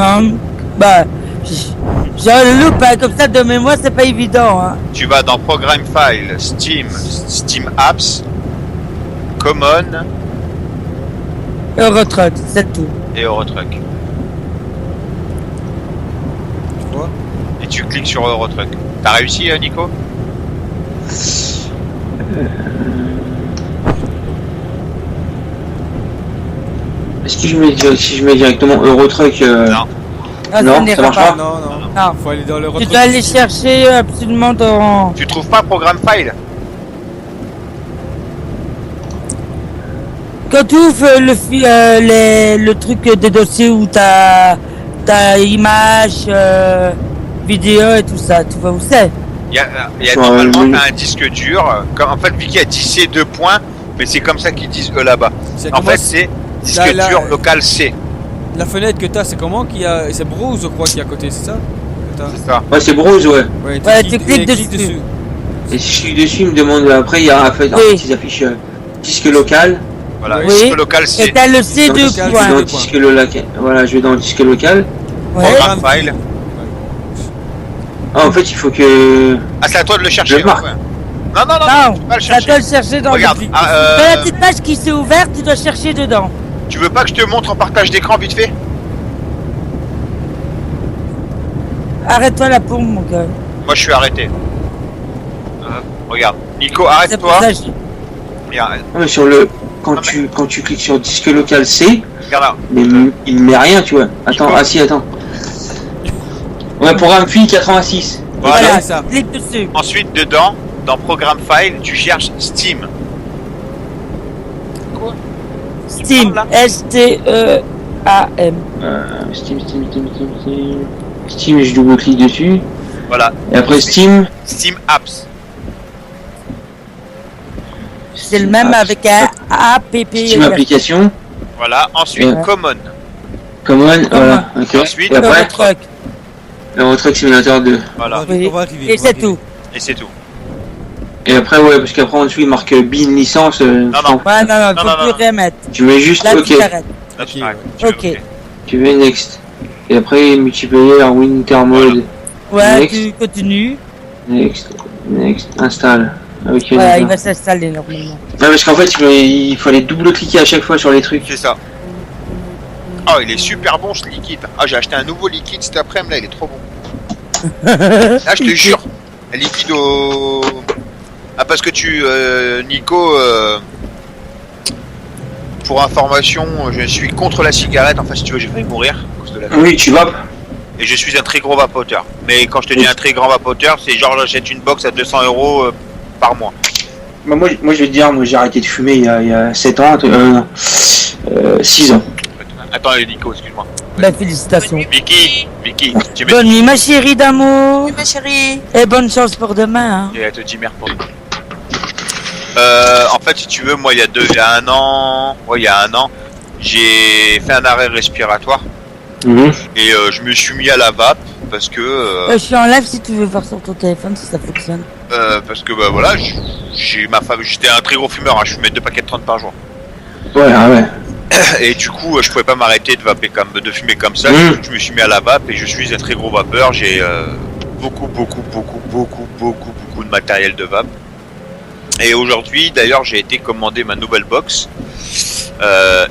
Bah, j'ai le loupe, hein, comme ça, de mémoire, c'est pas évident. Hein. Tu vas dans Programme File, Steam Apps, Common Eurotruck, c'est tout. et Eurotruck. Tu vois? Et tu cliques sur Eurotruck. T'as réussi, Nico? Est-ce que si je mets directement Eurotruck Non. Ah, Non, ça ça n'ira marche pas. pas. Non, non. Non. Faut aller dans le Tu retrait. dois aller chercher absolument dans... Tu trouves pas programme file? Quand tu ouvres le truc des dossiers où t'as images, vidéos et tout ça, tu vois où c'est? Il y a Sur, normalement le- t'as un disque dur. En fait, Vicky a dit C 2 points, mais c'est comme ça qu'ils disent eux là-bas. C'est En comment- fait, c'est disque Là, dur local C. La fenêtre que t'as, c'est comment qu'il y a... C'est Browse, je crois, qui est à côté, c'est ça que t'as C'est ça. Ouais, c'est Browse, ouais. Ouais, Ouais, tu cliques dessus. Et si je suis dessus, il me demande après, il y a en fait, Oui. ils affichent disque local. Voilà. Oui. Disque local Et C. t'as le Donc, C2 je vais points. dans le disque local. Voilà, je vais dans le disque local. Ouais. Programme file. Ah, en fait, il faut que. Ah, c'est à toi de le chercher. Je le marque. ouais. Non, non, non, Non, tu peux pas le ça chercher. doit le chercher dans Regarde, le... ah, Dans la petite page qui s'est ouverte, tu dois chercher dedans. tu veux pas que je te montre en partage d'écran vite fait? Arrête-toi la pompe, mon gars. Moi, je suis arrêté. Regarde, Nico, C'est pour arrête-toi. ça Regarde, Ah, mais sur le. Non, Quand tu cliques sur disque local C, regarde là. mais il met rien, tu vois. Attends, peux. ah si, attends. Ouais, programme file 86. Voilà. Voilà, c'est ça. clique dessus. Ensuite, dedans, dans Programme File, tu cherches Steam. Steam. là S-T-E-A-M. Steam. Steam, je double-clique dessus. Voilà, Et après Steam. Steam Apps. C'est le même avec un A-P-P. Steam application. Voilà, ensuite Ouais. Common. Common, voilà. Ok. Ensuite, Et après, Truck. Eurotruck Simulator 2. Voilà, Oui. On va arriver. Et c'est tout. et c'est tout. Et après, ouais, parce qu'après en dessous il marque BIN licence. non. Ouais, non, Non, faut non, plus non. rien mettre. Tu mets juste Là, OK. tu t'arrêtes. Là, tu Ok, t'arrêtes. ouais. Tu veux Ok. Tu mets Next. Et après, multiplayer, Winter Mode. Ouais, Next. tu continues. Next. Installe. Ok. Voilà, il d'accord. va s'installer normalement. Non, parce qu'en fait, il fallait double-cliquer à chaque fois sur les trucs. C'est ça. Oh, il est super bon ce liquide. Ah, j'ai acheté un nouveau liquide cet après-midi, là, il est trop bon. Là, je te jure, un liquide au... Ah, parce que Nico, pour information, je suis contre la cigarette. Enfin, si tu veux, j'ai failli mourir à cause de la... Oui, tu vas. Et je suis un très gros vapoteur. Mais quand je te dis un très grand vapoteur, c'est genre j'achète une box à 200 € par mois. Bah, moi, je vais te dire, moi j'ai arrêté de fumer il y a 7 ans, 6 ans. Attends, Nico, excuse-moi. Ben, félicitations. Vicky, tu mets... Bonne nuit, ma chérie d'amour. Ma chérie. Et bonne chance pour demain. Hein. Et elle te dit merde pour nous. En fait, si tu veux, moi, il y a un an, j'ai fait un arrêt respiratoire et je me suis mis à la vape parce que Je suis en live si tu veux voir sur ton téléphone si ça fonctionne. bah voilà, j'ai ma femme, j'étais un très gros fumeur, hein, je fumais 2 paquets de 30 par jour. Ouais, ah ouais. Et du coup, je pouvais pas m'arrêter de fumer comme ça. Je me suis mis à la vape et je suis un très gros vapeur. J'ai beaucoup de matériel de vape. Et aujourd'hui, d'ailleurs, j'ai été commander ma nouvelle box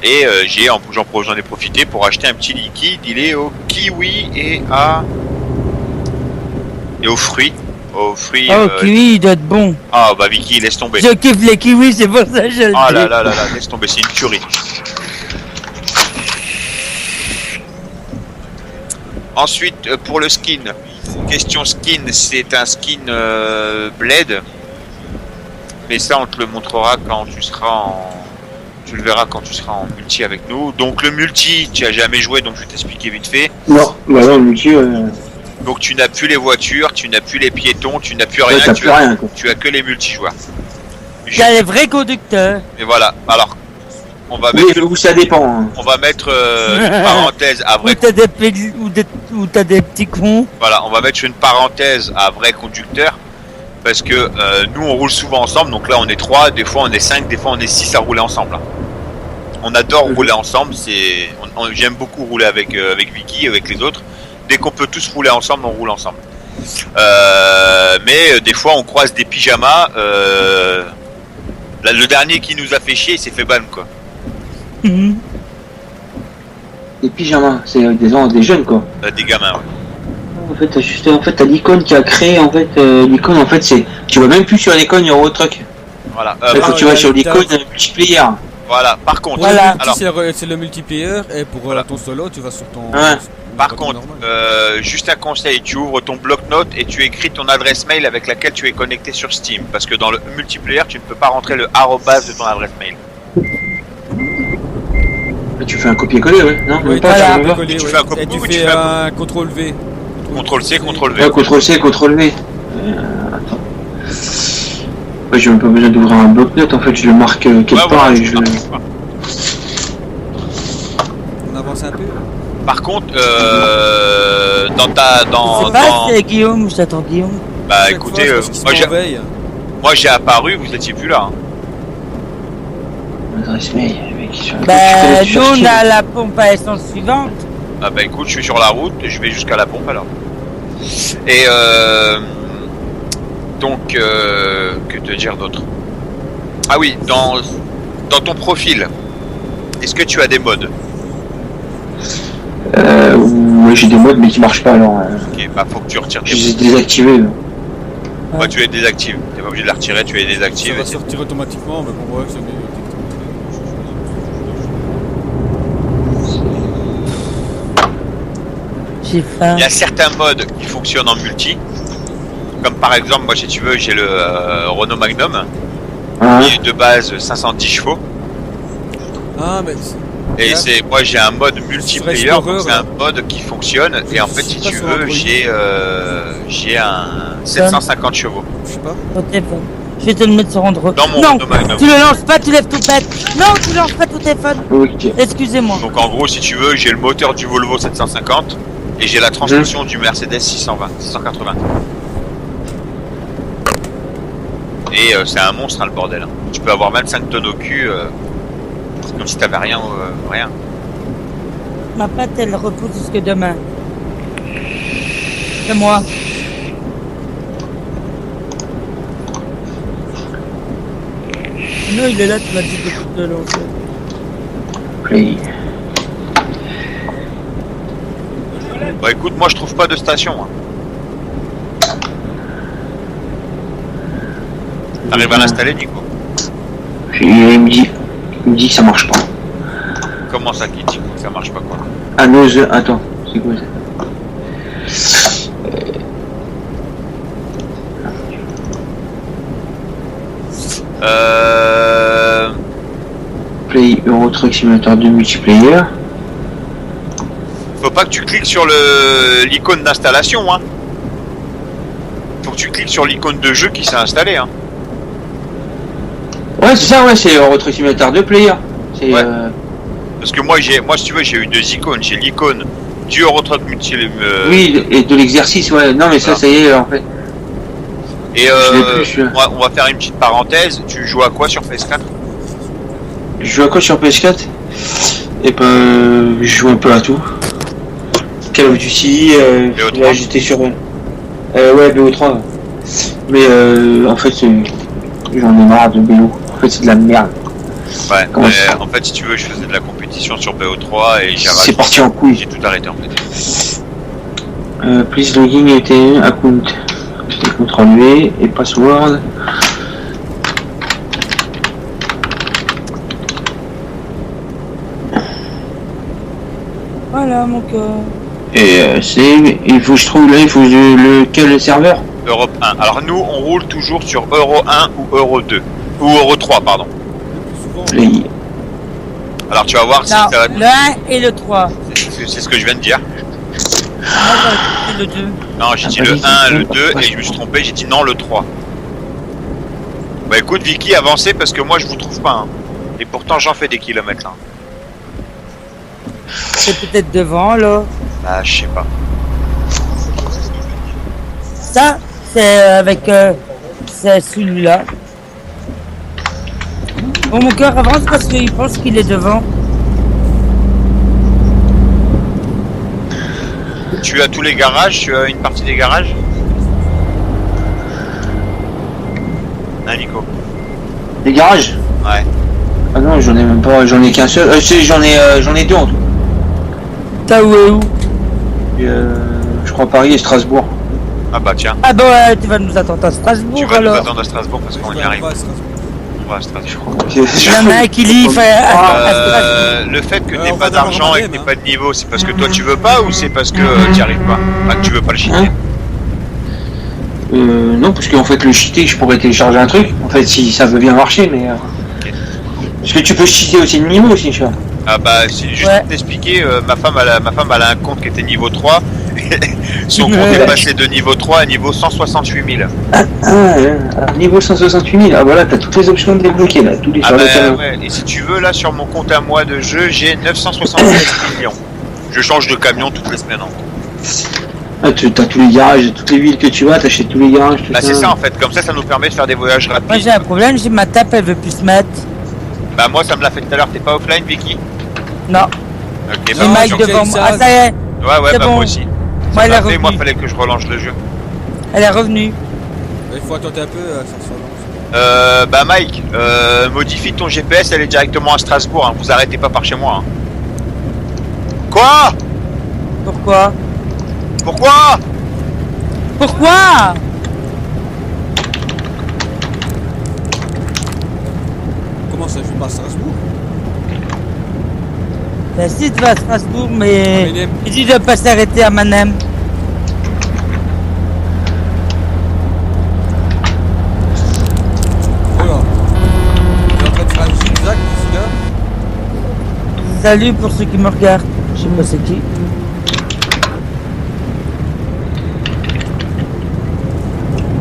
et j'en ai profité pour acheter un petit liquide. Il est au kiwi et aux fruits. Aux fruits. Oh, kiwi, il doit être bon. Ah bah Vicky, laisse tomber. Je kiffe les kiwis, c'est pour ça que je le Ah dis. là, laisse tomber, c'est une tuerie. Ensuite, pour le skin, question skin, c'est un skin Blade. Mais ça, on te le montrera quand tu seras en... Tu le verras quand tu seras en multi avec nous. Donc le multi, tu as jamais joué, donc je vais t'expliquer vite fait. Non, bah non, le multi, Donc tu n'as plus les voitures, tu n'as plus les piétons, tu n'as plus ouais, rien, t'as plus rien, quoi. tu as que les multijoueurs. Il y a les vrais conducteurs. Et voilà, alors, on va Oui, mettre, où ça dépend. Hein. on va mettre une parenthèse à vrai. Ou t'as des petits cons. Voilà, on va mettre une parenthèse à vrai conducteur. Parce que nous on roule souvent ensemble, donc là on est 3, des fois on est 5, des fois on est 6 à rouler ensemble. On adore rouler ensemble, j'aime beaucoup rouler avec Vicky, avec les autres. Dès qu'on peut tous rouler ensemble, on roule ensemble. Mais des fois on croise des pyjamas. Là, le dernier qui nous a fait chier, il s'est fait ban quoi. Mhm. Les pyjamas, c'est des jeunes, quoi. Des gamins, ouais. En fait, t'as l'icône qui a créé, l'icône, en fait, c'est... Tu vois même plus sur l'icône Eurotruck. Voilà. Là, quand bah, tu vas il y a sur le l'icône tab. multiplayer. Voilà. Par contre, Voilà. alors, C'est le multiplayer et pour Voilà. ton solo, tu vas sur ton. Ouais. par ton contre, normal. juste un conseil, tu ouvres ton bloc-notes et tu écris ton adresse mail avec laquelle tu es connecté sur Steam. Parce que dans le multiplayer, tu ne peux pas rentrer le arrobase de ton adresse mail. Là, tu fais un copier-coller, ouais. Non, Oui, même pas, voilà. tu le vois. coller, Tu ouais. fais un copier Et tu ou tu fais fais un un CTRL V. CTRL-C, CTRL-V. Ouais, CTRL-C, CTRL-V. Attends. Ouais, j'ai même pas besoin d'ouvrir un bloc-notes, en fait, je le marque quelque Ouais, part voilà, et tu je... marques pas. On avance un peu. Par contre, dans ta... Je Dans, sais pas, dans- c'est Guillaume, j'attends Guillaume. Bah Chaque écoutez, fois, c'est parce qu'ils se moi, mettent en veille. j'ai apparu, vous étiez plus là. Hein. Adresse mail, mec, sur la- Bah, tu fais nous, on chercher. a la pompe à essence suivante. Ah bah écoute, je suis sur la route et je vais jusqu'à la pompe alors. Et donc, que te dire d'autre? Ah oui, dans ton profil, est-ce que tu as des modes? Ouais, j'ai des modes, mais qui marchent pas, alors... Ok, bah faut que tu retires je tes les ai désactivés. Bah tu les désactives. T'es pas obligé de les retirer, tu les Ça désactives. va sortir automatiquement, mais bon, ouais, c'est mieux. J'ai faim. Il y a certains modes qui fonctionnent en multi. Comme par exemple, moi si tu veux, j'ai le Renault Magnum, Hein qui est de base 510 chevaux. Ah, mais. Et Là, c'est moi j'ai un mode multiplayer, Explorer, donc c'est là. un mode qui fonctionne. Et en fait, si pas tu sur veux, Android. j'ai un 750 chevaux. Je sais pas. Au téléphone. Je vais te le mettre sur Android. Dans mon Non, Renault Magnum. tu le lances pas, tu lèves tout bête. Non, tu lances pas ton téléphone. Ok. Excusez-moi. Donc en gros, si tu veux, j'ai le moteur du Volvo 750 et j'ai la transmission du Mercedes 680. Et c'est un monstre hein, le bordel. Hein. Tu peux avoir 25 tonnes au cul, comme si t'avais rien, rien. Ma patte, elle repousse jusque demain. C'est moi. Non, il est là, tu m'as dit de le lancer. Play. Bah écoute, moi je trouve pas de station. Hein. T'arrives à l'installer, Nico? Il me dit que ça marche pas. Comment ça qui dit que ça marche pas quoi? Ah non, attends, c'est quoi ça? Play Euro Truck Simulator 2 multiplayer. Faut pas que tu cliques sur l'icône d'installation, hein. Faut que tu cliques sur l'icône de jeu qui s'est installé, hein. Ouais, c'est ça, ouais, c'est Euro Truck Simulator 2 player. C'est Ouais. Parce que moi si tu veux, j'ai eu deux icônes. J'ai l'icône du Eurotruck multi. oui, et de l'exercice, ouais. Non, mais ça, Ah. ça y est, en fait. Et Je l'ai plus, celui-là. on va faire une petite parenthèse. Tu joues à quoi sur PS4? Je joue à quoi sur PS4? Et ben, je joue un peu à tout. Call of Duty, BO3. là j'étais sur. Ouais, BO3. Mais en fait, j'en ai marre de BO. En fait, c'est de la merde. Ouais. Comment Mais, en fait, si tu veux, je faisais de la compétition sur BO3 et C'est parti en couille. j'ai tout arrêté en fait. Please logging était account. C'était CTRL V et password. Voilà, mon cœur. Et il faut que je trouve là, il faut que lequel serveur. Europe 1. Alors nous, on roule toujours sur Euro 1 ou Euro 2 ou Euro 3, pardon. Souvent, Play. Alors tu vas voir si Non, ça va. le 1 et le 3. C'est ce que je viens de dire. Moi, j'ai écouté le 2. Non, j'ai dit Ah, le vas-y, 1, le ouais, 2 et je me suis trompé, j'ai dit non le 3. Bah écoute Vicky, avancez parce que moi je vous trouve pas. Hein. Et pourtant j'en fais des kilomètres là. C'est peut-être devant, là. Bah je sais pas. Ça, c'est avec c'est celui-là. Bon, mon cœur avance parce qu'il pense qu'il est devant. Tu as tous les garages, tu as une partie des garages? Hein Nico? Les garages. Ouais. Ah non, j'en ai même pas, j'en ai qu'un seul. J'en ai deux en tout. T'as où et où? Et, je crois Paris et Strasbourg. Ah bah tiens, Ah bah tu vas nous attendre à Strasbourg tu vas nous alors. attendre à Strasbourg parce qu'on y ouais, arrive. on va à Strasbourg. Ouais, Strasbourg. Je crois que- Il y en a un qui livre Le fait que Ouais, t'aies on pas va d'abord d'argent et que demander, t'aies pas de niveau, c'est parce que toi tu veux pas ou c'est parce que t'y arrives pas? Enfin, que tu veux pas le cheater. Hein non, parce qu'en fait, le cheater, je pourrais télécharger un truc. En fait, si ça veut bien marcher, mais. Parce que tu peux cheater aussi de niveau aussi, tu vois. Ah bah, c'est juste Ouais. pour t'expliquer, ma femme elle a un compte qui était niveau 3. Son compte Ouais. est passé de niveau 3 à niveau 168 000. Niveau 168 000. Ah voilà, t'as toutes les options débloquées là, tous les Ah sur le bah talent. ouais, et si tu veux, là sur mon compte à moi de jeu, j'ai 976 millions. Je change de camion toutes les semaines. Ah, t'as tous les garages, toutes les villes que tu vas, t'achètes tous les garages, tout Bah ça. c'est ça en fait, comme ça nous permet de faire des voyages Moi rapides. j'ai un problème, j'ai ma tape, elle veut plus se mettre. Bah moi ça me l'a fait tout à l'heure, t'es pas offline Vicky? Non, Ok, j'ai bah, Non, Mike j'ai devant déjà eu moi. ça. Ah ça y est, ouais, c'est bah bon. moi aussi. Moi elle est Ça m'a fait, moi revenue. fallait que je relance le jeu. Elle est revenue. Il faut attendre un peu, ça se relance. Bah Mike, modifie ton GPS, elle est directement à Strasbourg, hein. Vous arrêtez pas par chez moi. Hein. Quoi? Pourquoi? Pourquoi? Pourquoi? Comment ça, je vais pas à Strasbourg? Ben si tu vas à Strasbourg, mais Manem. il dit de pas s'arrêter à Manem. Oh là. Il est en train de faire un zigzag ici là. Salut pour ceux qui me regardent. Je sais pas c'est qui.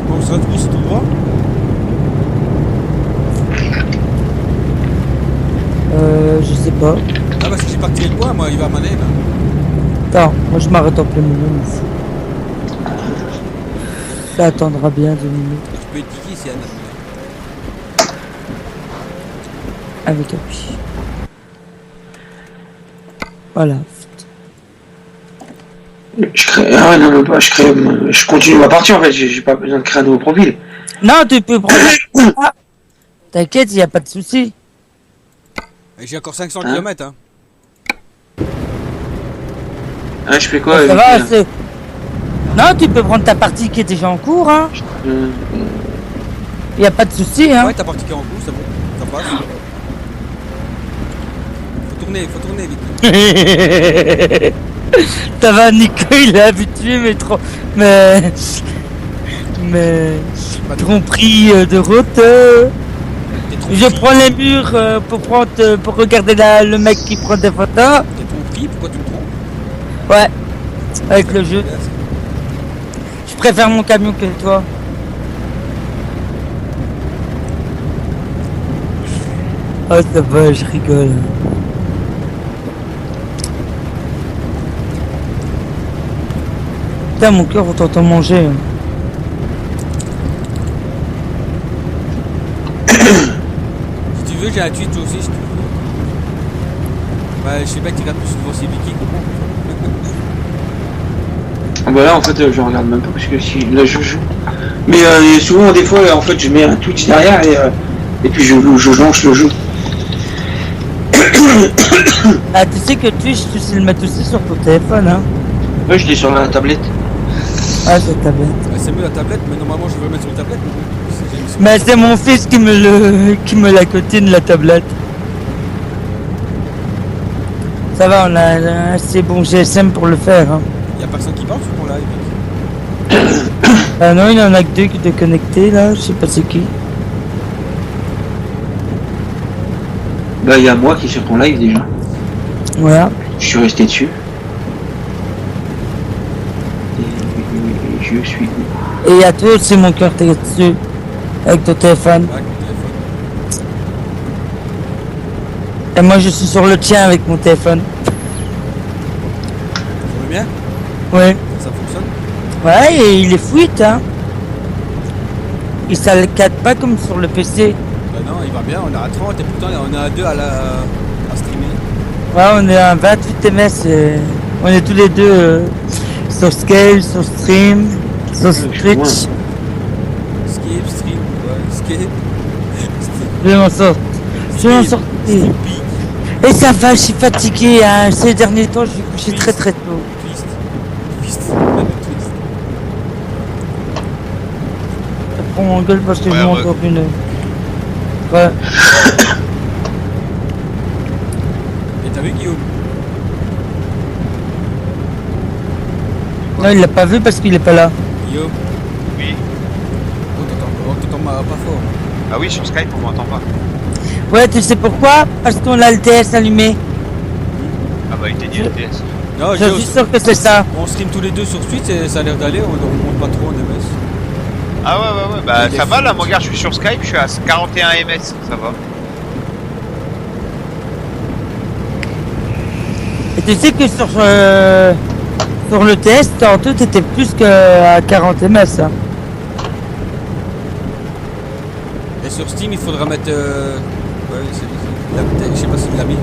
Bon, Strasbourg c'est tout droit. Je sais pas. Ah parce que j'ai parti le point, moi il va à Manem. Attends, moi je m'arrête en plein milieu ici. Ça attendra bien 2 minutes Tu peux étiquer ici à Nantes. avec appui. Voilà. Je crée. Ah ouais, non, même pas, je crée. Je continue ma partie en fait, j'ai pas besoin de créer un nouveau profil. Non, tu peux prendre. Ah, t'inquiète, il n'y a pas de souci. Et j'ai encore 500 Hein km hein. Ah, je fais quoi Ça avec, va, c'est. Non, tu peux prendre ta partie qui est déjà en cours, hein. Il n'y a pas de souci, hein. Ouais, t'as parti qui est en cours, c'est bon. Ça passe. Faut tourner vite. Ça va, Nico, il est habitué, mais trop. Mais. Pas de Tromperie de route. T'es trop Je pris. prends les murs pour regarder le mec qui prend des photos. T'es trop pris, pourquoi tu me trompes? Ouais, avec le jeu. Je préfère mon camion que toi. Oh, ça va, je rigole. Putain, mon cœur, on t'entend manger. Si tu veux, j'ai un tweet aussi si tu veux. Bah, je sais pas que tu regardes plus souvent c'est Vicky que moi. Ah bah là en fait je regarde même pas parce que si là je joue. Mais souvent des fois en fait je mets un Twitch derrière et puis je lance le jeu. Ah, tu sais que Twitch, tu sais le mettre aussi sur ton téléphone, hein. Ouais je l'ai sur la tablette. Ah, c'est ta bête. Bah, c'est mieux la tablette, mais normalement je veux le mettre sur la tablette. Mais c'est mon fils qui me la cotine, la tablette. Ça va, on a un assez bon GSM pour le faire, hein. Y'a personne qui parle sur mon live. Ah non, il y en a que 2 de connectés, là, je sais pas c'est qui. Bah il y a moi qui est sur ton live déjà. Voilà. Je suis resté dessus. Et je suis. Et à toi aussi, mon cœur, t'es dessus. Avec ton téléphone. Avec mon téléphone. Et moi, je suis sur le tien avec mon téléphone. Ça va bien? Ouais. Ça fonctionne? Ouais, et il est fluide, hein. Il s'alcade pas comme sur le PC. Bah non, il va bien, on est à 30 et pourtant on est à 2 à streamer. Ouais, on est à 28 ms. On est tous les deux sur Scale, sur Stream, sur suis Twitch. loin. Skip, stream, ouais, skip. Je vais m'en sortir. Je vais m'en sortir. Et ça va, je suis fatigué, hein. Ces derniers temps, je suis couché très très tôt. Twist. Twist. Ça prend mon gueule parce que Ouais, je m'endors une. Et t'as vu Guillaume? Non, il l'a pas vu parce qu'il est pas là. Guillaume? Oui. On t'entend pas fort. Ah oui, sur Skype, on m'entend pas. Ouais, tu sais pourquoi? Parce qu'on a le TS allumé. Ah bah, il t'a dit LTS. Non, Je suis sûr que c'est ça. on stream tous les deux sur Twitch et ça a l'air d'aller, on monte pas trop en MS. Ah ouais, bah Il est ça va fou. là, mon gars, je suis sur Skype, je suis à 41 ms, ça va. Et tu sais que sur le test, tantôt t'étais plus qu'à 40 ms. Hein. Et sur Steam, il faudra mettre. Ouais, je sais pas si tu l'as mis.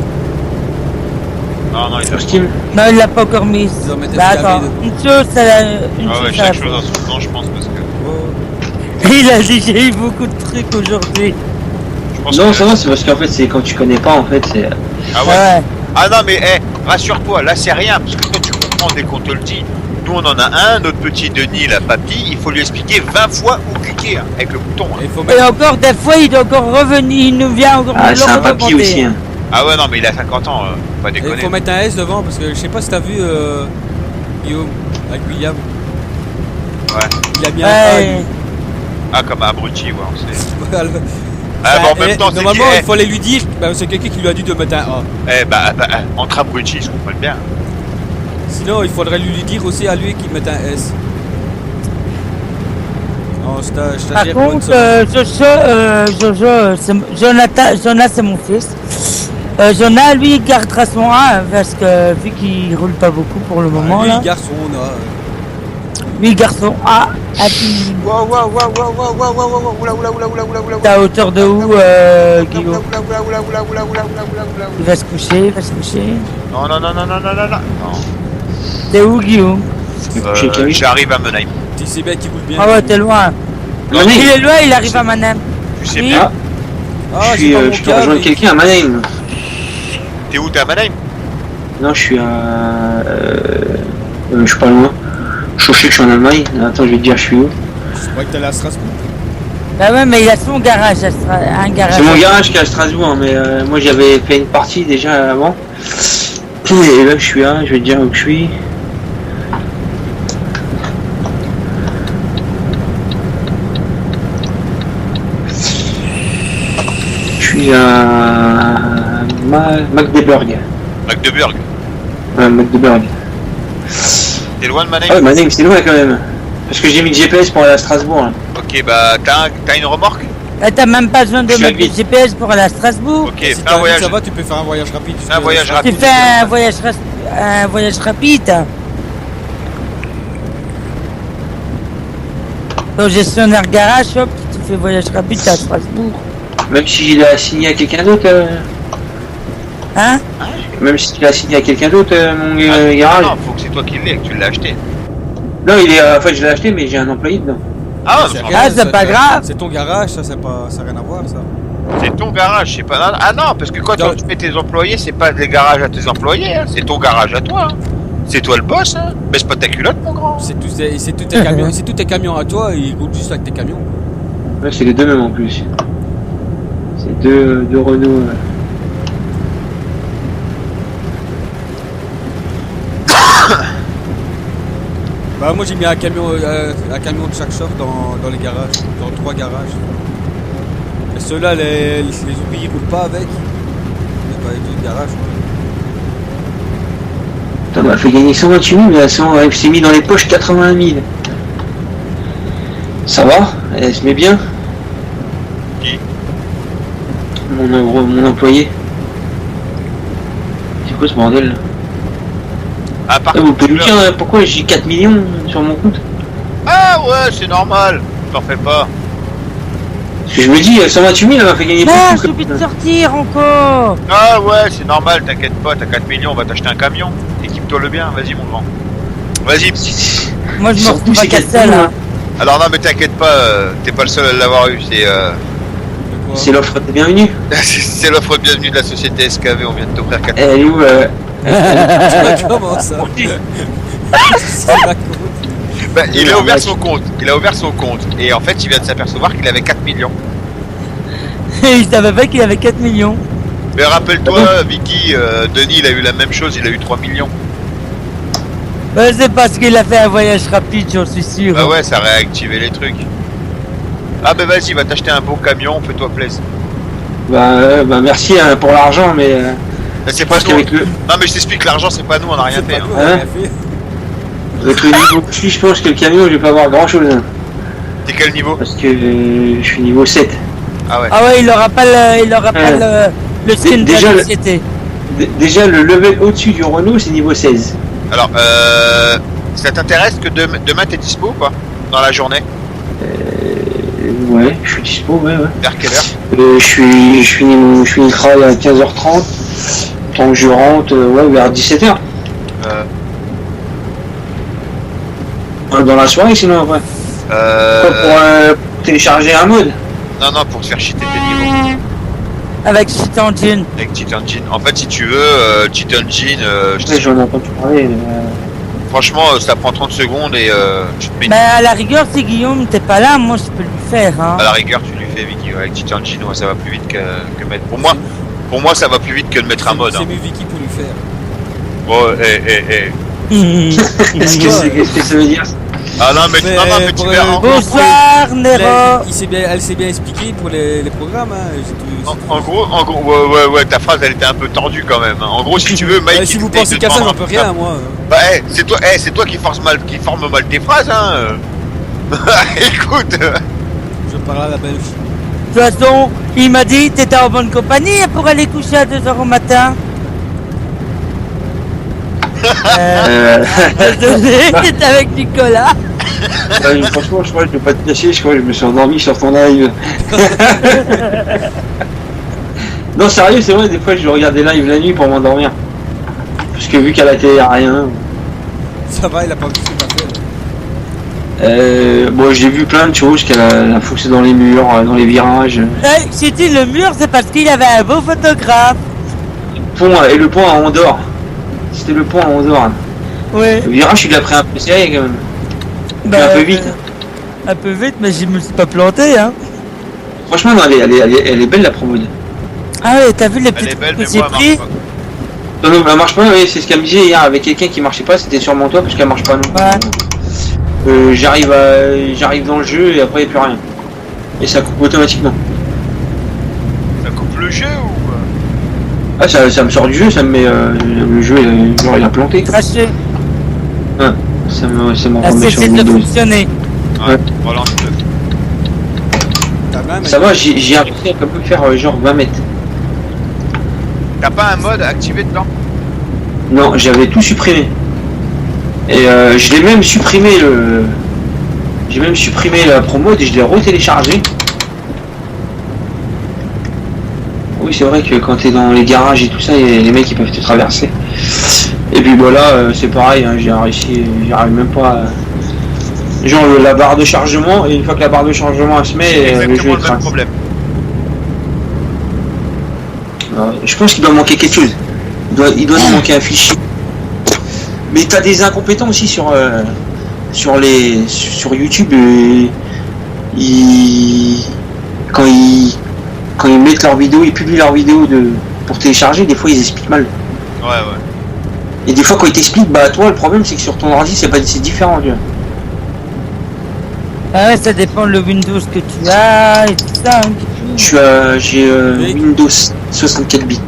Non, il Sur a Steam. Non, il l'a pas encore mis. Ils doivent mettre Bah FKV attends, de- une chose, ça la- une Ah ouais, chose, ça chaque la chose en son temps, je pense, parce que Il a dit j'ai eu beaucoup de trucs aujourd'hui. je pense Non, que... ça va, c'est parce qu'en fait, c'est quand tu connais pas, en fait, c'est. Ah ouais. Ouais. Ah non, mais rassure-toi, là c'est rien, parce que toi tu comprends dès qu'on te le dit. Nous on en a un, notre petit Denis, la papy, il faut lui expliquer 20 fois où cliquer hein, avec le bouton. hein. Et il faut Et mettre. encore des fois il doit encore revenir, il nous vient encore Ah, nous c'est un le papy recommander. aussi, hein. Ah ouais, non, mais il a 50 ans, pas Et il déconner. faut mettre un S devant parce que je sais pas si t'as vu Guillaume avec William. Ouais. Il a mis un A. Ouais. lui. Ah, comme un abruti, ouais, on sait. Voilà. Ah, Bah, bon, en même temps, c'est normalement, qui il fallait lui dire. Bah, c'est quelqu'un qui lui a dit de mettre un A. entre abrutis, ils se comprennent bien. Sinon, il faudrait lui dire aussi à lui qu'il mette un S. Non, je Par t'assure pas contre, de Jonas c'est mon fils. Jonas lui il gardera son A parce que vu qu'il roule pas beaucoup pour le moment lui, là. il garde son A. Lui il garde son A à 10 Waouh, oula, T'es à hauteur de où Guillaume? Il va se coucher, il va se coucher. Non. T'es où Guillaume? J'ai Camille. J'arrive à Menheim. Tu sais bien qu'il roule bien. Ah ouais t'es loin. Non, Il Mannheim. est loin, il arrive à Manem. Tu sais Oui. bien. Ah, je c'est suis, pas mon je peux cas, rejoindre mais- quelqu'un à Mannheim. T'es où, t'es à Menheim? Non, je suis à. Je suis pas loin. Je sais que je suis en Allemagne. Attends, je vais te dire, je suis où. Je croyais que t'allais à Strasbourg. Bah ouais mais il a son garage, un garage. C'est mon garage qui est à Strasbourg, mais moi j'avais fait une partie déjà avant. Et là, je suis là, je vais te dire où je suis. Je suis à Magdeburg. Magdeburg. Ouais, Magdeburg. T'es loin de Menheim? Ah ouais, Mannheim, c'est loin quand même. Parce que j'ai mis le GPS pour aller à Strasbourg. Là. Ok, bah t'as une remorque? Là, t'as même pas besoin de Je suis mettre à le GPS pour aller à Strasbourg. Ok, Si fais t'as un vu, voyage. ça va, tu peux faire un voyage rapide. jusqu'à- Un voyage Tu rapide. fais un voyage rapide. Ton gestionnaire garage, hop, tu fais voyage rapide à Strasbourg. Même si il a signé à quelqu'un d'autre. Hein? Même si il a signé à quelqu'un d'autre, mon garage. Non, faut que c'est toi qui l'aies, que tu l'as acheté. Non, il est. En fait, je l'ai acheté, mais j'ai un employé dedans. Ah, C'est mais rien, Ah, c'est ça, pas grave. C'est ton garage, ça, ça n'a rien à voir, ça. c'est ton garage, c'est pas. Ah non, parce que quand Non. tu mets tes employés, c'est pas des garages à tes employés, hein. C'est ton garage à toi. hein. C'est toi le boss, hein. Baisse pas ta culotte, mon grand. C'est tous tes camions, c'est tous tes camions à toi, ils roulent juste avec tes camions. Ouais, c'est les deux mêmes en plus. C'est deux Renault. Bah moi j'ai mis un camion de chaque sorte dans les garages, dans 3 garages. Et ceux-là, les ouvriers roulent pas avec. Mais pas les autres garages. Putain, on m'a fait gagner 128 000, mais elle s'est mis dans les poches 81 000. Ça va? Elle se met bien? Qui? Mon employé. C'est quoi ce bordel là? Ah, par Vous contre, pouvez me tu dire pourquoi j'ai 4 millions sur mon compte? Ah ouais, c'est normal. T'en fais pas. Parce que je me dis, 128 000, elle m'a fait gagner Non, beaucoup. j'ai oublié de sortir encore. Ah ouais, c'est normal, t'inquiète pas, t'as 4 millions, on va t'acheter un camion. Équipe-toi le bien, vas-y mon grand. Vas-y. Moi, je me Surtout, retrouve à c'est quel Castel. millions, Hein. Alors non, mais t'inquiète pas, t'es pas le seul à l'avoir eu, De quoi C'est l'offre de bienvenue. c'est l'offre de bienvenue de la société SKV, on vient de t'offrir 4 Elle est où Comment ça C'est la compte. Bah, il a ouvert son compte, et en fait il vient de s'apercevoir qu'il avait 4 millions. Et je savais pas qu'il avait 4 millions. Mais rappelle-toi, Vicky, Denis, il a eu la même chose, il a eu 3 millions. C'est parce qu'il a fait un voyage rapide, j'en suis sûr. Bah ouais, ça a réactivé les trucs. Ah bah vas-y, va t'acheter un beau camion, fais-toi plaisir. Bah merci hein, pour l'argent, mais Mais c'est je pas pense nous. qu'avec le, Non mais je t'explique, l'argent c'est pas nous, on a rien C'est fait. pas Hein. nous, on a Hein rien fait. avec le niveau que je pense que le camion, je vais pas avoir grand-chose. Hein, T'es quel niveau? parce que je suis niveau 7. Ah ouais. Ah ouais, il aura pas le skin de Déjà, la le- société. Déjà, le level au-dessus du Renault, c'est niveau 16. Alors, ça t'intéresse que demain t'es dispo ou pas? Dans la journée? Ouais, je suis dispo, ouais. Vers quelle heure? Je finis le travail à 15h30. Tant que je rentre, ouais, vers 17h. Dans la soirée, sinon, après. Pour télécharger un mode. Non, pour te faire cheater tes niveaux. Avec Shit Engine. Avec Cheat Engine. En fait, si tu veux, Cheat Engine, Ouais, j'en ai entendu parler. franchement, ça prend 30 secondes et tu te mets Mais à la rigueur, si Guillaume t'es pas là, moi je peux lui faire. Hein. à la rigueur, tu lui fais Vicky. Ouais, avec Cheat Engine, ouais, ça va plus vite que mettre. Pour moi, ça va plus vite que de mettre un mode. C'est Hein. mieux Vicky pour lui faire. Bon, Qu'est-ce que ça veut dire? Ah non, mais tu pour, verras. Bonsoir Nero. Elle s'est bien expliqué pour les programmes. Hein. En gros, ouais, ta phrase elle était un peu tordue quand même. Hein. En gros, si tu veux, Mike. Si vous essaye pensez de qu'à te ça, vendre j'en peux un- rien, moi. Bah, c'est toi qui forme mal tes phrases, hein. Écoute. Je parle à la belge. De toute façon, il m'a dit t'étais en bonne compagnie pour aller coucher à 2h au matin. Désolé, t'étais avec Nicolas. Franchement, je crois que je vais pas te cacher, je crois que je me suis endormi sur ton live. Non, sérieux, c'est vrai, des fois je regarde des lives la nuit pour m'endormir. Parce que vu qu'à la télé, y a rien. Ça va, il a pas vu ce qu'il a fait. Bon, j'ai vu plein de choses qu'elle a foutu dans les murs, dans les virages. J'ai dit le mur, c'est parce qu'il avait un beau photographe. Le pont à Andorre. C'était le pont à Andorre. Ouais. Le virage, il l'a pris un peu serré quand même. Bah, un peu vite. Un peu vite, mais je me suis pas planté, hein. Franchement, non, elle est belle la promo. Ah ouais, t'as vu les Elle petits est belle, trucs mais que j'ai moi, elle pris? marche pas. Non, elle marche pas, oui, c'est ce qu'elle me disait hier avec quelqu'un qui marchait pas, c'était sûrement toi parce qu'elle marche pas non plus. Ouais. J'arrive dans le jeu et après il n'y a plus rien. Et ça coupe automatiquement. Ça coupe le jeu ou quoi? Ah, ça me sort du jeu, ça me met le jeu, genre il a planté. Craché. Ça m'en Là, remet c'est sur de Windows. fonctionner. Ouais, relance-le. T'as même Ça va, j'ai réussi à quand même faire genre 20 mètres. T'as pas un mode activé dedans? Non, j'avais tout supprimé. Et je l'ai même supprimé J'ai même supprimé la promo et je l'ai retéléchargé. Oui, c'est vrai que quand t'es dans les garages et tout ça, les mecs ils peuvent te traverser. Et puis voilà, c'est pareil, hein, j'arrive même pas à... Genre la barre de chargement, et une fois que la barre de chargement elle se met, le jeu Exactement est le même trace. problème. Je pense qu'il doit manquer quelque chose. Il doit nous manquer un fichier. Mais t'as des incompétents aussi sur YouTube. Quand ils mettent leurs vidéos, ils publient leurs vidéos pour télécharger, des fois ils expliquent mal. Ouais. Et des fois quand ils t'expliquent, bah toi le problème c'est que sur ton ordi c'est différent. Tu vois. Ah ouais, ça dépend le Windows que tu as et tout ça. Hein. J'ai Windows 64 bits.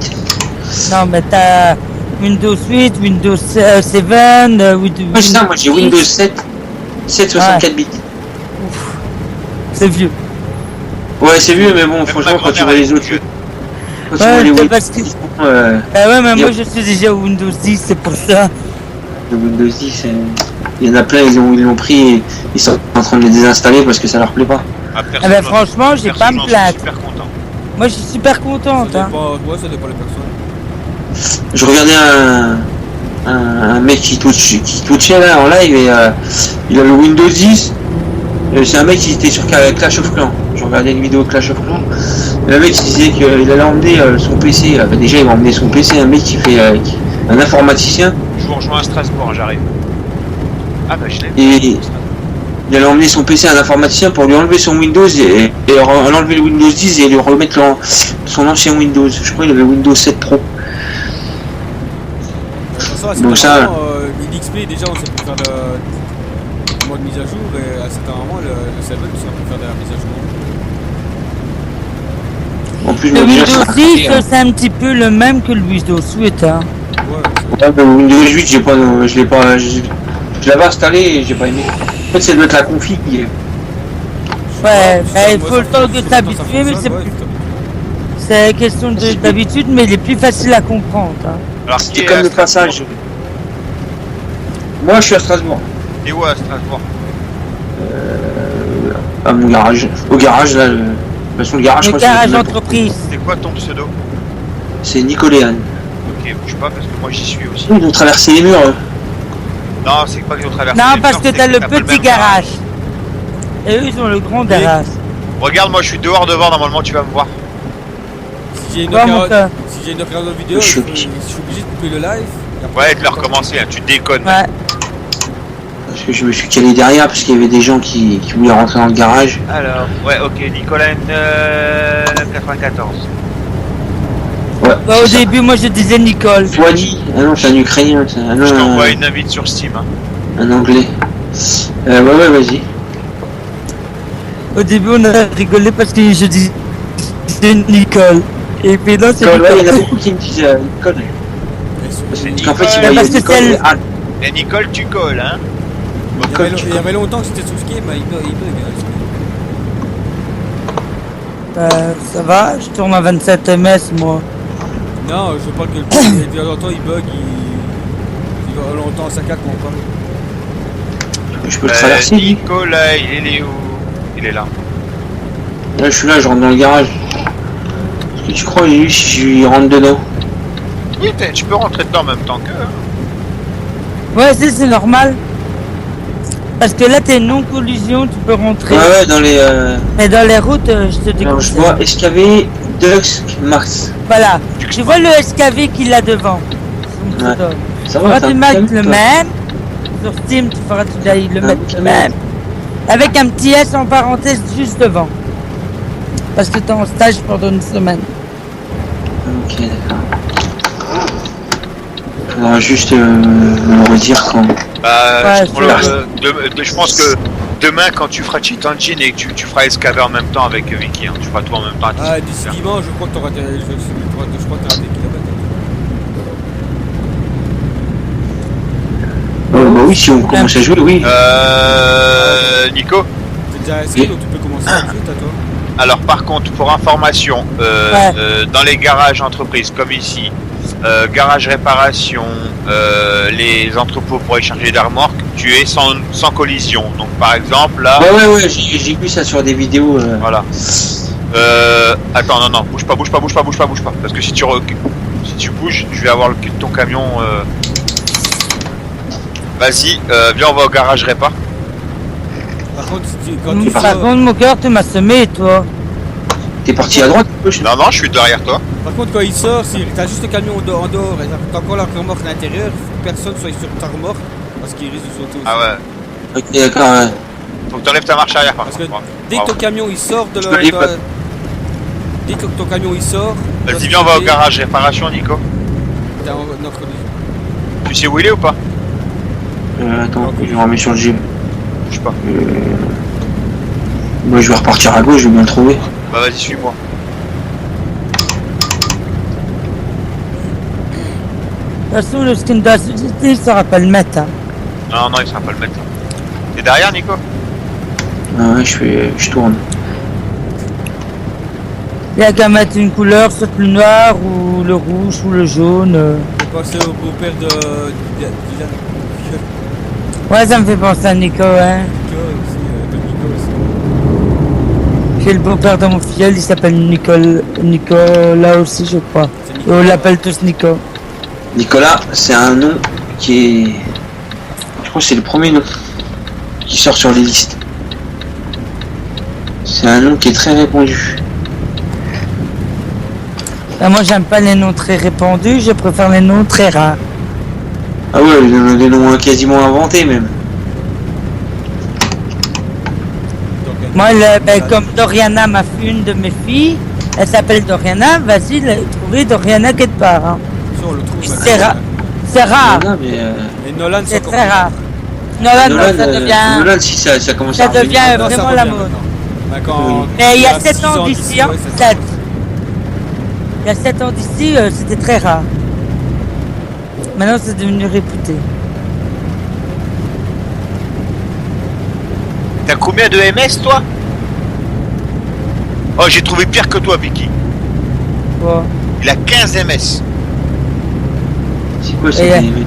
Non, mais t'as Windows 8, Windows 7, Windows... Moi c'est ça, moi j'ai Windows 7 64 bits. C'est vieux. Ouais c'est vieux mais bon franchement quand tu vois les autres... Quand tu vois Ouais, les c'est Windows, parce que... euh, Ah ouais, mais y a- moi je suis déjà au Windows 10, c'est pour ça. le Windows 10, il y en a plein, ils l'ont pris et ils sont en train de les désinstaller parce que ça leur plaît pas. Ah, Ah ben franchement, j'ai pas à me plaindre. Super content. Moi je suis super contente. Ça Hein. dépend, ouais, ça dépend des personnes. Je regardais un mec qui twitchait là en live et il a le Windows 10. C'est un mec qui était sur Clash of Clans. Je regardais une vidéo Clash of Clans. Et le mec il disait qu'il allait emmener son PC. Déjà il va emmener son PC, un mec qui fait un informaticien. Je vous rejoins à Strasbourg, j'arrive. Ah bah je l'ai. Il allait emmener son PC à un informaticien pour lui enlever son Windows et enlever le Windows 10 et lui remettre son ancien Windows. Je crois qu'il avait Windows 7 Pro. De toute façon, à Donc certains ça- moments, l'XP déjà on sait plus faire le mode mise à jour et à certains moments le 7 on sait plus faire de la mise à jour. En plus, Le moi, déjà, Windows ça- 10, c'est un petit peu le même que le Windows 8. Hein. Ouais, Ouais, mais Windows 8, je l'ai pas, je l'avais installé et j'ai pas aimé. En fait, ça doit être la config qui est. Ouais, il moi, faut ça le fait- temps ça de fait s'habituer, longtemps que ça mais fonctionne, ouais, c'est question d'habitude, mais il est plus facile à comprendre. Hein. Alors, qui C'était est comme à le Strasbourg? passage. Moi, je suis à Strasbourg. Et où à Strasbourg? À mon garage. Au garage, là. De toute façon, le garage, je Le crois que garage c'est- d'entreprise. C'est quoi ton pseudo? c'est Nicoléane. Ok, bouge pas parce que moi j'y suis aussi. Ils ont traversé les murs. Non, c'est pas qu'ils ont traversé. Non, les parce murs, que c'est t'as le t'as pas petit même garage. Et eux, ils ont le grand garage. Regarde, moi je suis dehors devant, normalement tu vas me voir. Si j'ai une Ouais, mon frère. opération de vidéo, Je suis je suis obligé de couper le live. et après, Ouais, de le recommencer, hein, tu déconnes. Ouais. Parce que je me suis calé derrière parce qu'il y avait des gens qui voulaient rentrer dans le garage. Alors, ouais, ok, Nicolas 94. Ouais. Bah, au début, moi, je disais Nicole. Wally. Ah non, c'est un Ukrainien. C'est un, Je t'envoie une invite sur Steam. Hein. un Anglais. Ouais, vas-y. Au début, on a rigolé parce que je disais Nicole. Et puis là, c'est Nicole, ouais, il y en a Nicole. beaucoup qui me disent Nicole. C'est Parce qu'en fait, Nicole. il voyait parce que Nicole. c'est- Ah, Et Nicole, tu colles, hein. Il y avait longtemps que c'était sous ski, mais il bug. Ça va, je tourne à 27 ms, moi. Non, je parle que le de temps en temps il bug, il va longtemps ça casse mon pas. je peux le traverser, lui. Nicolas, il est où? Il est là. Là, je suis là, je rentre dans le garage. Est-ce que tu crois, lui, si je lui rentre dedans? Oui, tu peux rentrer dedans en même temps que. Ouais, c'est normal. Parce que là, t'es non-collision, tu peux rentrer. Ouais, dans les. Mais dans les routes, je te Alors, je déconseille. vois SKV Deluxe Max. Voilà. Tu vois le SKV qu'il a devant. Son Ouais. pseudo. Ça Tu va, feras t'as tu un mettre camion, le toi. même. Sur Steam, tu feras tu dois le Un mettre le camion. même. Avec un petit S en parenthèse juste devant. Parce que t'es en stage pendant une semaine. Ok, d'accord. Faudra juste me redire quand. Ouais, je pense que demain, quand tu feras Cheat Engine et que tu feras SKV en même temps avec Vicky, hein, tu feras tout en même temps. Ah, d'ici dimanche, je crois que t'auras des kilomètres. Bah oui, si on commence à jouer, oui. Nico, T'es déjà inscrit, donc tu peux commencer à jouer, t'as toi. alors par contre, pour information, dans les garages entreprises comme ici, garage réparation, les entrepôts pour échanger des remorques, tu es sans collision. Donc par exemple là, Ouais, j'ai vu ça sur des vidéos. voilà. Attends, non, bouge pas, parce que si tu bouges, je vais avoir le cul de ton camion. Vas-y, viens, on va au garage répa. Par contre, quand tu Par sors, contre, mon cœur, tu m'as semé, toi. T'es parti à droite, gauche? Non, je suis derrière toi. par contre, quand il sort, si t'as juste le camion en dehors et t'as encore la remorque à l'intérieur, faut que personne soit sur ta remorque parce qu'il risque de sauter aussi. Ah ouais. Ok, d'accord, ouais. Faut que t'enlèves ta marche arrière par Parce que contre. dès que ton camion il sort de Je te dis pas. dès que ton camion il sort, Vas-y, viens, on va au garage réparation, Nico. t'es en notre collision. Tu sais où il est ou pas? Attends, je vais remettre sur le G. Je sais pas. Moi, je vais repartir à gauche, je vais bien le trouver. Bah vas-y, suis-moi. De toute façon, le skin de la société, il saura pas le mettre. Hein. Non, il sera pas le mettre. T'es derrière, Nico? Ah ouais, je tourne. Il y a qu'à mettre une couleur, soit le noir, ou le rouge, ou le jaune. Faut passer au beau-père de Dylan. Ouais, ça me fait penser à Nico, hein. De Nico aussi. J'ai le beau-père de mon filleul, il s'appelle Nicolas aussi, je crois. C'est Et Nico. on l'appelle tous Nico. Nicolas, c'est un nom qui est. Je crois que c'est le premier nom qui sort sur les listes. C'est un nom qui est très répandu. Ben, moi, j'aime pas les noms très répandus, je préfère les noms très rares. Ah ouais, des noms quasiment inventés même. Moi, comme Doriana m'a fait une de mes filles, elle s'appelle Doriana, vas-y, trouver Doriana quelque part. Hein. Si on le trouve. C'est rare. C'est rare. Non, mais Et Nolan, C'est encore très plus. rare. Nolan, Nolan, ça devient... Nolan, si ça commence ça à revenir. devient Non, ça vraiment revient la maintenant. mode. Bah, quand- Oui. Mais il y a 6 7 ans d'ici, hein, ouais, c'est ça. 7. Il y a 7 ans d'ici, c'était très rare. Maintenant, c'est devenu réputé. T'as combien de MS, toi? Oh, j'ai trouvé pire que toi, Vicky. Bon. Il a 15 MS. C'est quoi ça Et, des mecs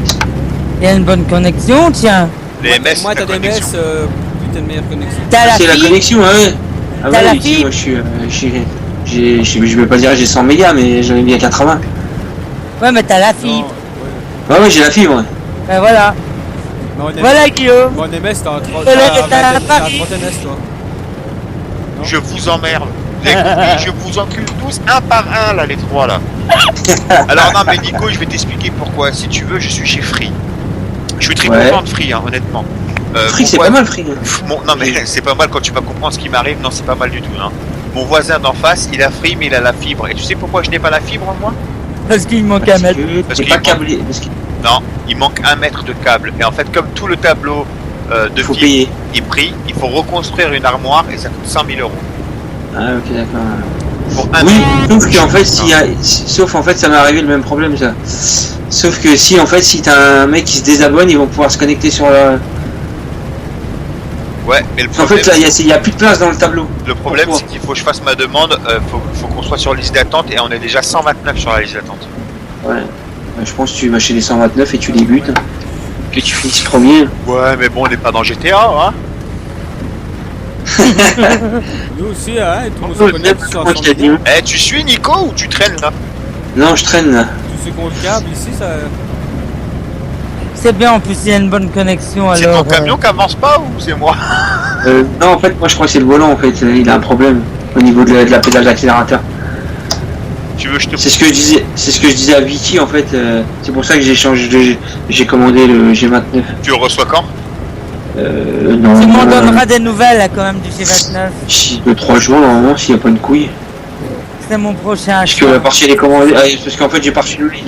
il y a une bonne connexion, tiens. Les MS, Moi, c'est t'as la des connexion. MS, putain de meilleure connexion. T'as la C'est la fille, connexion, hein, ouais. Ah T'as ouais, la ici, fibre. moi je vais pas dire j'ai 100 mégas, mais j'en ai bien 80. ouais, mais t'as la Non, fibre. ouais. Ouais, j'ai la fibre. Ben voilà. Mais en MS, Voilà, Guillaume. mais en MS, t'as un t'as Paris. 30 MS, toi. Non. Je vous emmerde. Vous avez compris, je vous encule tous un par un, là, les trois, là. Alors, non, mais Nico, je vais t'expliquer pourquoi. Si tu veux, je suis chez Free. Je suis très Ouais. content de Free, hein, honnêtement. Free, mon c'est voisin- pas mal, Free. Non, mais c'est pas mal quand tu vas comprendre ce qui m'arrive. Non, c'est pas mal du tout. Hein. Mon voisin d'en face, il a Free, mais il a la fibre. Et tu sais pourquoi je n'ai pas la fibre, moi? Parce qu'il manque un mètre. Parce C'est qu'il pas câblé. Parce qu'il Non, il manque 1 mètre de câble. Et en fait, comme tout le tableau de faut fibre payer. est pris, il faut reconstruire une armoire et ça coûte 100 000 euros. Ah, ok, d'accord. Pour un Oui, mètre. sauf que en fait, sauf en fait, ça m'est arrivé le même problème, ça. Sauf que si en fait, si t'as un mec qui se désabonne, ils vont pouvoir se connecter sur la. Ouais, mais le En problème, fait, là, il y a plus de place dans le tableau. le problème pourquoi c'est qu'il faut que je fasse ma demande. Faut qu'on soit sur liste d'attente et on est déjà 129 sur la liste d'attente. Ouais. Je pense que tu vas chez les 129 et tu les butes. Que tu finisses premier. Ouais, mais bon, on n'est pas dans GTA, hein. Nous aussi, hein, et tout le monde Oh, se connecte sur moi, un je t'ai dit. Eh, tu suis Nico ou tu traînes là? Non, je traîne là. Tous ceux qui ont le câble ici, ça. C'est bien, en plus, il y a une bonne connexion, C'est alors... ton camion qui avance pas ou c'est moi? Non, en fait, moi je crois que c'est le volant en fait. Il a un problème au niveau de la pédale d'accélérateur. Tu veux que je te... C'est ce que je disais à Vicky en fait. C'est pour ça que j'ai commandé le G29. Tu le reçois quand? Non, Tu m'en donneras des nouvelles, là, quand même, du G29. D'ici 2-3 jours normalement s'il n'y a pas une couille. C'est mon prochain Parce que achat. la partie elle est commandée. Parce qu'en fait j'ai pas reçu le lit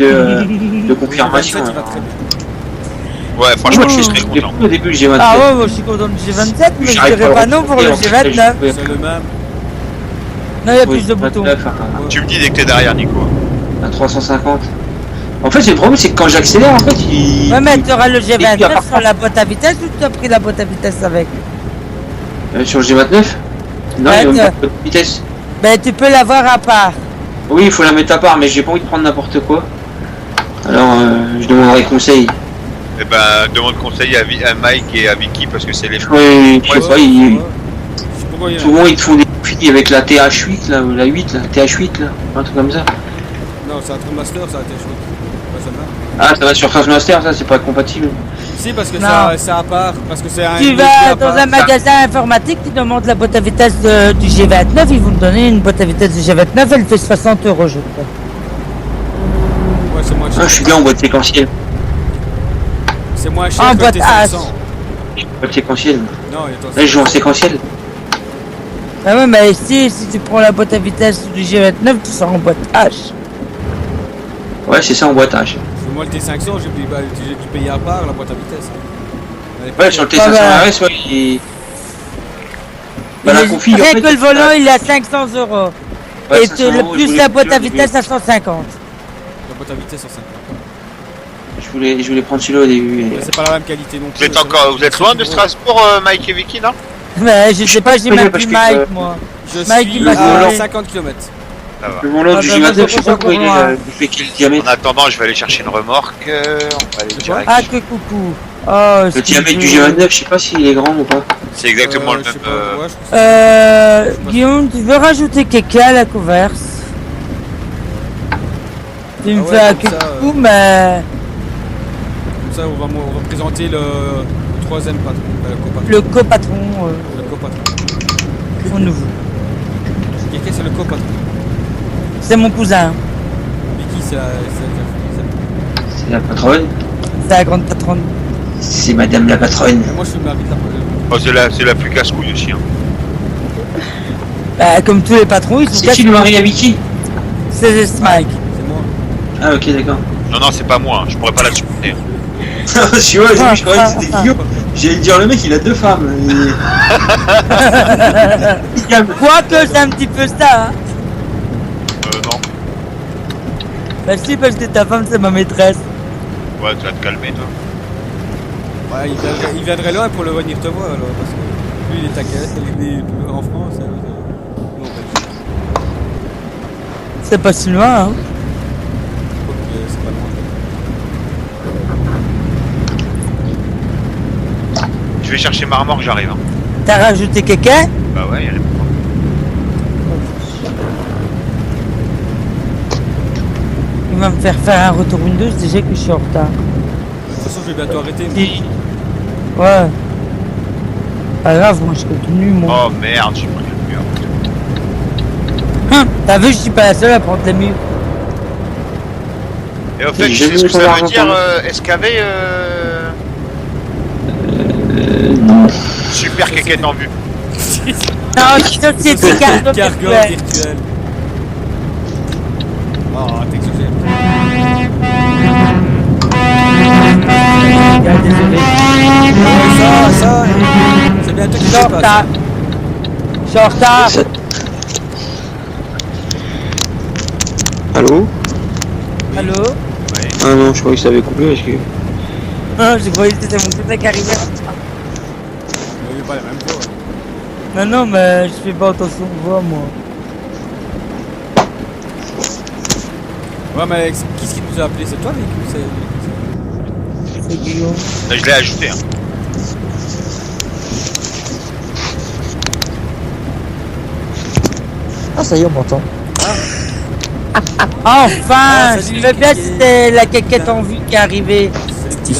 de confirmation. 27, il va très bien. Ouais, franchement, je suis Ouh. très content. Au début le G29. Ah ouais, moi, je suis content du G27, mais je J'arrive dirais à pas le non pour le retrouver, en fait, G29. C'est le même. Non, il y a Oui, plus de boutons. 29 Tu me dis dès que t'es derrière, Nico. à 350. En fait, le problème, c'est que quand j'accélère, en fait, il. Ouais, mais tu auras le puis, à G29 part- sur la boîte à vitesse ou tu as pris la boîte à vitesse avec? Sur le G29 Non, Ouais, il va t'as- me mettre de vitesse. Ben, tu peux l'avoir à part. Oui, il faut la mettre à part, mais j'ai pas envie de prendre n'importe quoi. Alors, je demanderai conseil. Eh ben, demande conseil à Mike et à Vicky parce que c'est les... Oui, je sais pas, Ouais, ils. ouais. Je sais pourquoi il y en a. Souvent, ils te font des filles avec la TH8, là, ou la 8, là, TH8, là, un truc comme ça. Non, c'est un Trendmaster, ça a été chouette. Pas celle-là. Ah, ça va sur Trendmaster, ça, c'est pas compatible. Si, parce que Non. c'est à part. Parce que c'est un. Tu une vas à dans part. un magasin informatique, tu demandes la boîte à vitesse du G29, ils vont te donner une boîte à vitesse du G29, elle fait 60 €, je crois. Ouais, c'est moins cher. Ah, je suis bien en boîte séquentielle. C'est moins En cher que boîte tes H. 500. Boîte séquentielle. Non, et attends. Là, je joue en séquentielle. Ah ouais, mais si tu prends la boîte à vitesse du G29, tu sors en boîte H. Ouais, c'est ça en boîte H. Parce que moi, le T500, j'ai dû payer à part la boîte à vitesse. Elle est Ouais, pas sur le chère. T500 bah. RS, ouais, il. Bah, la config, en Rien fait, que le volant, il est à 500 €. ouais, Et 500 le euros, plus je la voulais- boîte à je voulais- vitesse à 150. La boîte à vitesse sur 5. Je voulais prendre celui-là au début. Mais c'est pas la même qualité non plus. Vous êtes loin de Strasbourg, Mike et Vicky, non? Mais je sais pas, j'ai même parce plus que, Mike, moi. Je Mike, suis il m'a à dit- 50 km. Ça va. Le volant Ah, du bah, G29, moi, je sais pas je quoi il est, comprends, il fait quel diamètre. En attendant, je vais aller chercher une remorque. On va aller direct. Ah, que coucou. Oh, Le diamètre du G29, je sais pas s'il est grand ou pas. C'est exactement le Je sais même. pas, ouais, je pense que Guillaume, tu veux rajouter quelqu'un à la converse? Tu me Ah ouais, fais un comme ça, coucou, mais Comme ça, on va présenter le troisième patron. le copatron, Le copatron. au nouveau. Quelqu'un, c'est le copatron. C'est mon cousin, Vicky, c'est la C'est la patronne. c'est la grande patronne. C'est madame la patronne. moi, je suis le mari de la Oh, c'est la plus casse-couille aussi. Hein. Bah, comme tous les patrons, ils sont C'est qui le mari à Vicky? C'est Smike. C'est moi. Ah, ok, d'accord. Non, non, c'est pas moi, hein. Je pourrais pas la supporter. Tu vois, je croyais que c'était Guillaume. J'allais te dire, le mec, il a 2 femmes. Quoique c'est un petit peu ça, hein. Non. Bah si, parce que ta femme c'est ma maîtresse. Ouais, tu vas te calmer, toi. Ouais, il viendrait loin pour le venir te voir alors. Parce que lui, il est à Caisse, il est en France. Hein, non, Belgique. C'est pas si loin, hein. C'est pas loin. Je vais chercher ma remorque, j'arrive. Hein. T'as rajouté quelqu'un? Bah ouais, il y a les points. Il va me faire un retour Windows déjà que je suis en retard. De toute façon, je vais bientôt arrêter. moi. Si. Ouais. Pas grave, moi je continue, moi. Oh merde, j'ai pris le mur. T'as vu, je suis pas la seule à prendre les murs. Et au fait, Et tu j'ai sais vu ce que ton ça veut argent dire, pour escaver Non. Super quéquette en vue. Non, société cargo Cargo virtuel. virtuel. Oh, t'exagères. Désolé. Ça, c'est bien toi qui Je suis en fais pas. retard. Je suis en retard. Allô? Allô? Ouais. Ah non, je croyais que ça avait coupé parce que. Ah, j'ai croyé que c'était mon cousin qui arrivait. On n'avait pas la même voix. Non, non, mais je fais pas attention aux voix, moi. Ouais, mais qui qui nous a appelé? C'est toi, Vic, ou c'est... C'est Guillaume. Là, je l'ai ajouté. Hein. Ah, ça y est, on m'entend. Enfin, je salut, savais bien que Kiki. c'était la quéquette en vue qui est arrivée. Tu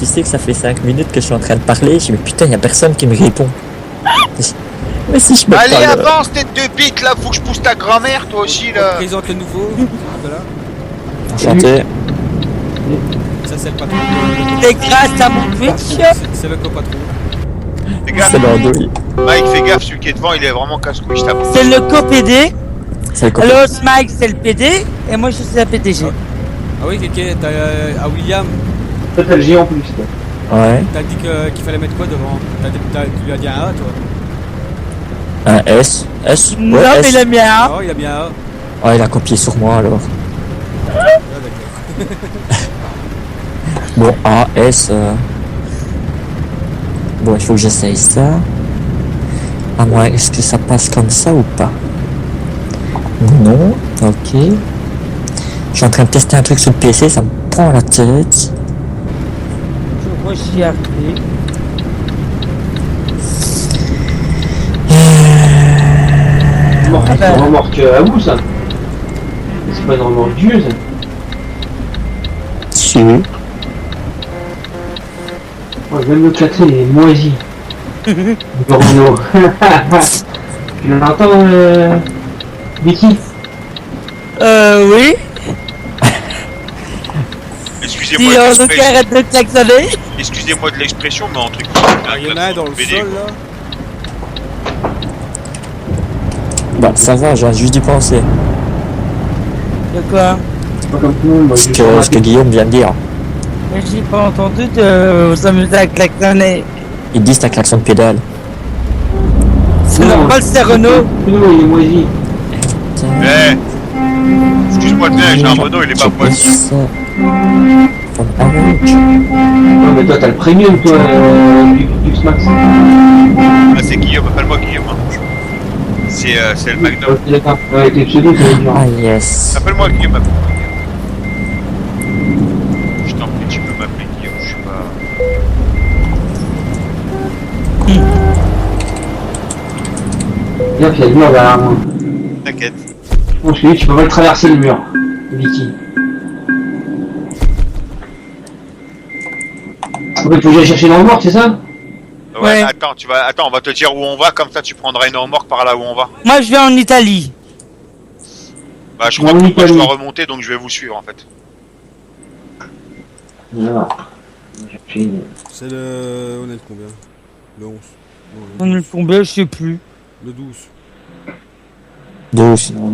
sais que ça fait 5 minutes que je suis en train de parler. Je me dis, putain, y a personne qui me répond. Mais si je me Allez, parle. avance, tête de bite, là, faut que je pousse ta grand-mère, toi aussi, On là. présente le nouveau. Voilà. Enchanté. Ça, c'est le patron. C'est grâce à mon Twitch. C'est le copatron. Fais gaffe, C'est l'andouille. Mike, fais gaffe, celui qui est devant, il est vraiment casse-couille, je t'apprends. C'est le co-PD. C'est le copain. Alors, Smike, c'est le PD. Et moi, je suis la PDG. Ah oui, ok, t'as à William, Toi, t'as le G en plus, toi. Ouais. t'as dit qu'il fallait mettre quoi devant? Tu lui as dit un A, toi? Un S. S. Non, Ouais, mais S. le mien. Ah, il a bien un A. Ah, il a copié sur moi alors. Ah, d'accord. Bon, A, S. Bon, il faut que j'essaye ça. À moi, est-ce que ça passe comme ça ou pas? Non. Ok. Je suis en train de tester un truc sur le PC, ça me prend la tête. Je crois que j'y arrivé. C'est une remorque à vous, ça. C'est pas une remorque vieux, ça. Si. Ouais, même le klaxon, il est moisi. Le Renault. Tu l'entends, Vicky? Oui. Excusez-moi Si de on nous l'expression. arrête de klaxonner. Excusez-moi de l'expression, mais en truc. Ah, il y en a un dans le sol, là. Bah, ça va, j'ai juste dû penser. De quoi? Pas comme tout le monde, moi. Ce que Guillaume vient de dire. Mais j'ai pas entendu de s'amuser à klaxonner. Ils disent ta klaxon de pédale. C'est normal, c'est Renault. Renault, il est moisi. Eh, excuse-moi de j'ai un Renault, il est pas poisson. Ça. From Orange. Non, mais toi, t'as le premium, toi, du Max. Ah, c'est Guillaume, appelle-moi Guillaume. Hein. C'est le Magnum. Ok, d'accord. Ouais, tes pseudos, ça veut dire. Ah yes. Appelle-moi Guillaume, appelle-moi Guillaume. Je t'en prie, tu peux m'appeler Guillaume, je suis pas. Regarde, il y a le mur derrière moi. T'inquiète. Bon, je te dis, tu peux pas le traverser le mur, Vicky. En fait, faut que j'aille chercher une remorque, c'est ça? Ouais, Ouais. attends, on va te dire où on va, comme ça tu prendras une remorque par là où on va. Moi, je vais en Italie. Bah, je crois que moi je dois remonter, donc je vais vous suivre en fait. Non. C'est le... On est le combien? Le 11. Non, On est le combien, je sais plus. le 12. Deux, sinon.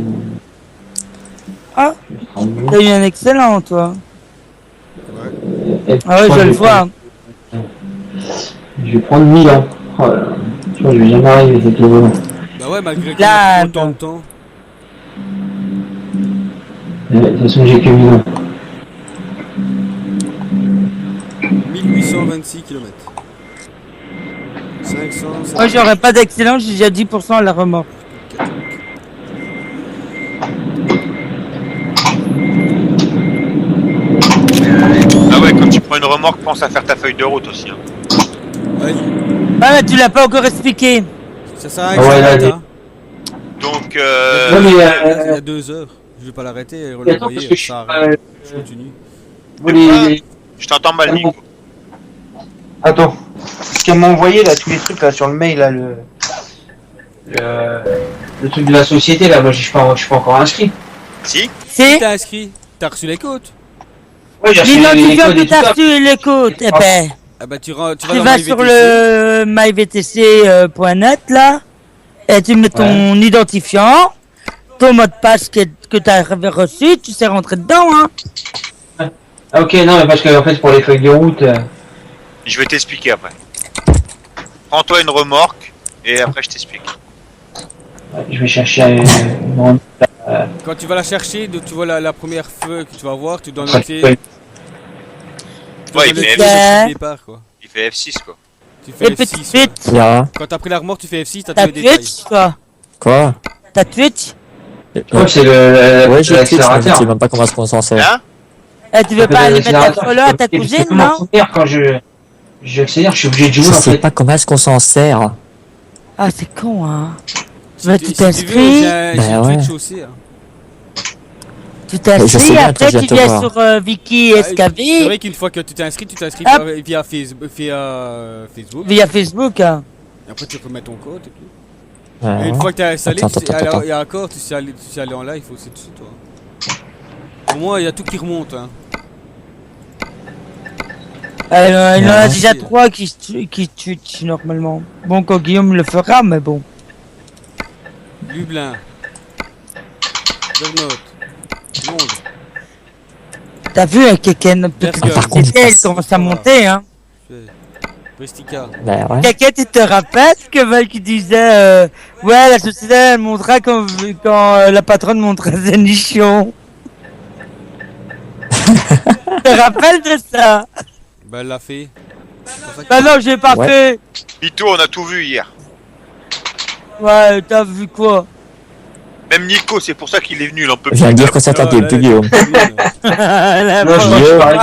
Ah, Trente-deux. t'as eu un excellent, toi. Et Ah ouais, crois je que le vois. Je vais prendre 1000 ans. Oh là là. Je crois que je vais jamais arriver à cette niveau-là. Bah ouais, malgré qu'on Là, a pris autant de temps. Mais de toute façon, j'ai que 1000 ans. 1826 km. 500. Moi, j'aurais pas d'excellent, j'ai déjà 10% à la remorque. Ah ouais, quand tu prends une remorque, pense à faire ta feuille de route aussi. Hein. Ouais, Ah, mais tu l'as pas encore expliqué. ça sert à Ah rien que ouais, je là, l'arrête, des- hein. Donc, Non, mais, Il y a 2 heures. Je vais pas l'arrêter et attends, parce renvoyer. que je suis Ça arrive. pas. Je continue. Vous les. je t'entends mal, Nico. Attends. Ce qu'elle m'a envoyé là, tous les trucs là sur le mail là, le truc de la société là, moi je suis pas encore inscrit. Si C'est T'as inscrit. T'as reçu les côtes. Ouais, j'ai reçu l'identifiant codes que et tout t'as ça. reçu les côtes. Eh ben, Ah bah tu vas tu dans vas MyVTC. sur le myvtc.net là, et tu mets ton identifiant, ton mot de passe que t'as reçu, tu sais rentrer dedans, hein. Ah, ok, non, mais parce que en fait pour les feuilles de route. Je vais t'expliquer après. Prends-toi une remorque et après je t'explique. Je vais chercher une remorque. Quand tu vas la chercher, tu vois la première feuille que tu vas voir, tu dois Ça noter. fait- Ouais, il fait le F6. départ quoi. Il fait F6 quoi. Tu fais Et F6. petit ouais. vite, Ja, Quand t'as pris la remorque, tu fais F6, t'as tous t'as les détails. Twitch, quoi. quoi? T'as Twitch. Je crois que c'est le Ouais, j'ai Twitch, mais je sais l'accélérateur. même pas comment est-ce qu'on s'en sert. Hein Eh, tu veux pas aller mettre un L'accélérateur, follow à ta parce que cousine, je peux m'en non? souvenir quand j'accélère, je suis obligé de Je jouer en sais fait. pas comment est-ce qu'on s'en sert. Ah, c'est con, hein. Si Bah, tu tu si tu veux, t'inscris. j'ai Bah ouais. Twitch aussi. Hein. Tu Je sais t'inscris, bien, après toi, je tu viens te viens voir. sur Wiki Ah, C'est SKV vrai qu'une fois que tu t'inscris Hop. via Facebook. via Facebook. Hein. Et après tu remets ton code et puis. Ouais. Et une fois que t'as installé, Attends, attends. il y a encore, tu sais aller en live aussi dessus toi. Pour moi, il y a tout qui remonte. Hein. Il en a Ouais. déjà 3 qui Twitch normalement. Bon, quand Guillaume le fera, mais bon. Lublin. Vernote. Londres. T'as vu avec Keken, Bergame. Par contre, elle commence à monter, hein. Brestika. Bah ouais. Keken, tu te rappelles que Val qui disait ouais, la société elle montera quand la patronne montrera ses nichons. Tu te rappelles de ça? Bah elle l'a fait. C'est pour ça que- Bah non, j'ai pas Ouais. fait. Vito, on a tout vu hier. Ouais, t'as vu quoi? Même Nico, c'est pour ça qu'il est venu, il en peut Je viens de plus. dire que ça Ah, t'appelle là, plus Guillaume. là, La Non, je pauvre. crois que je parlais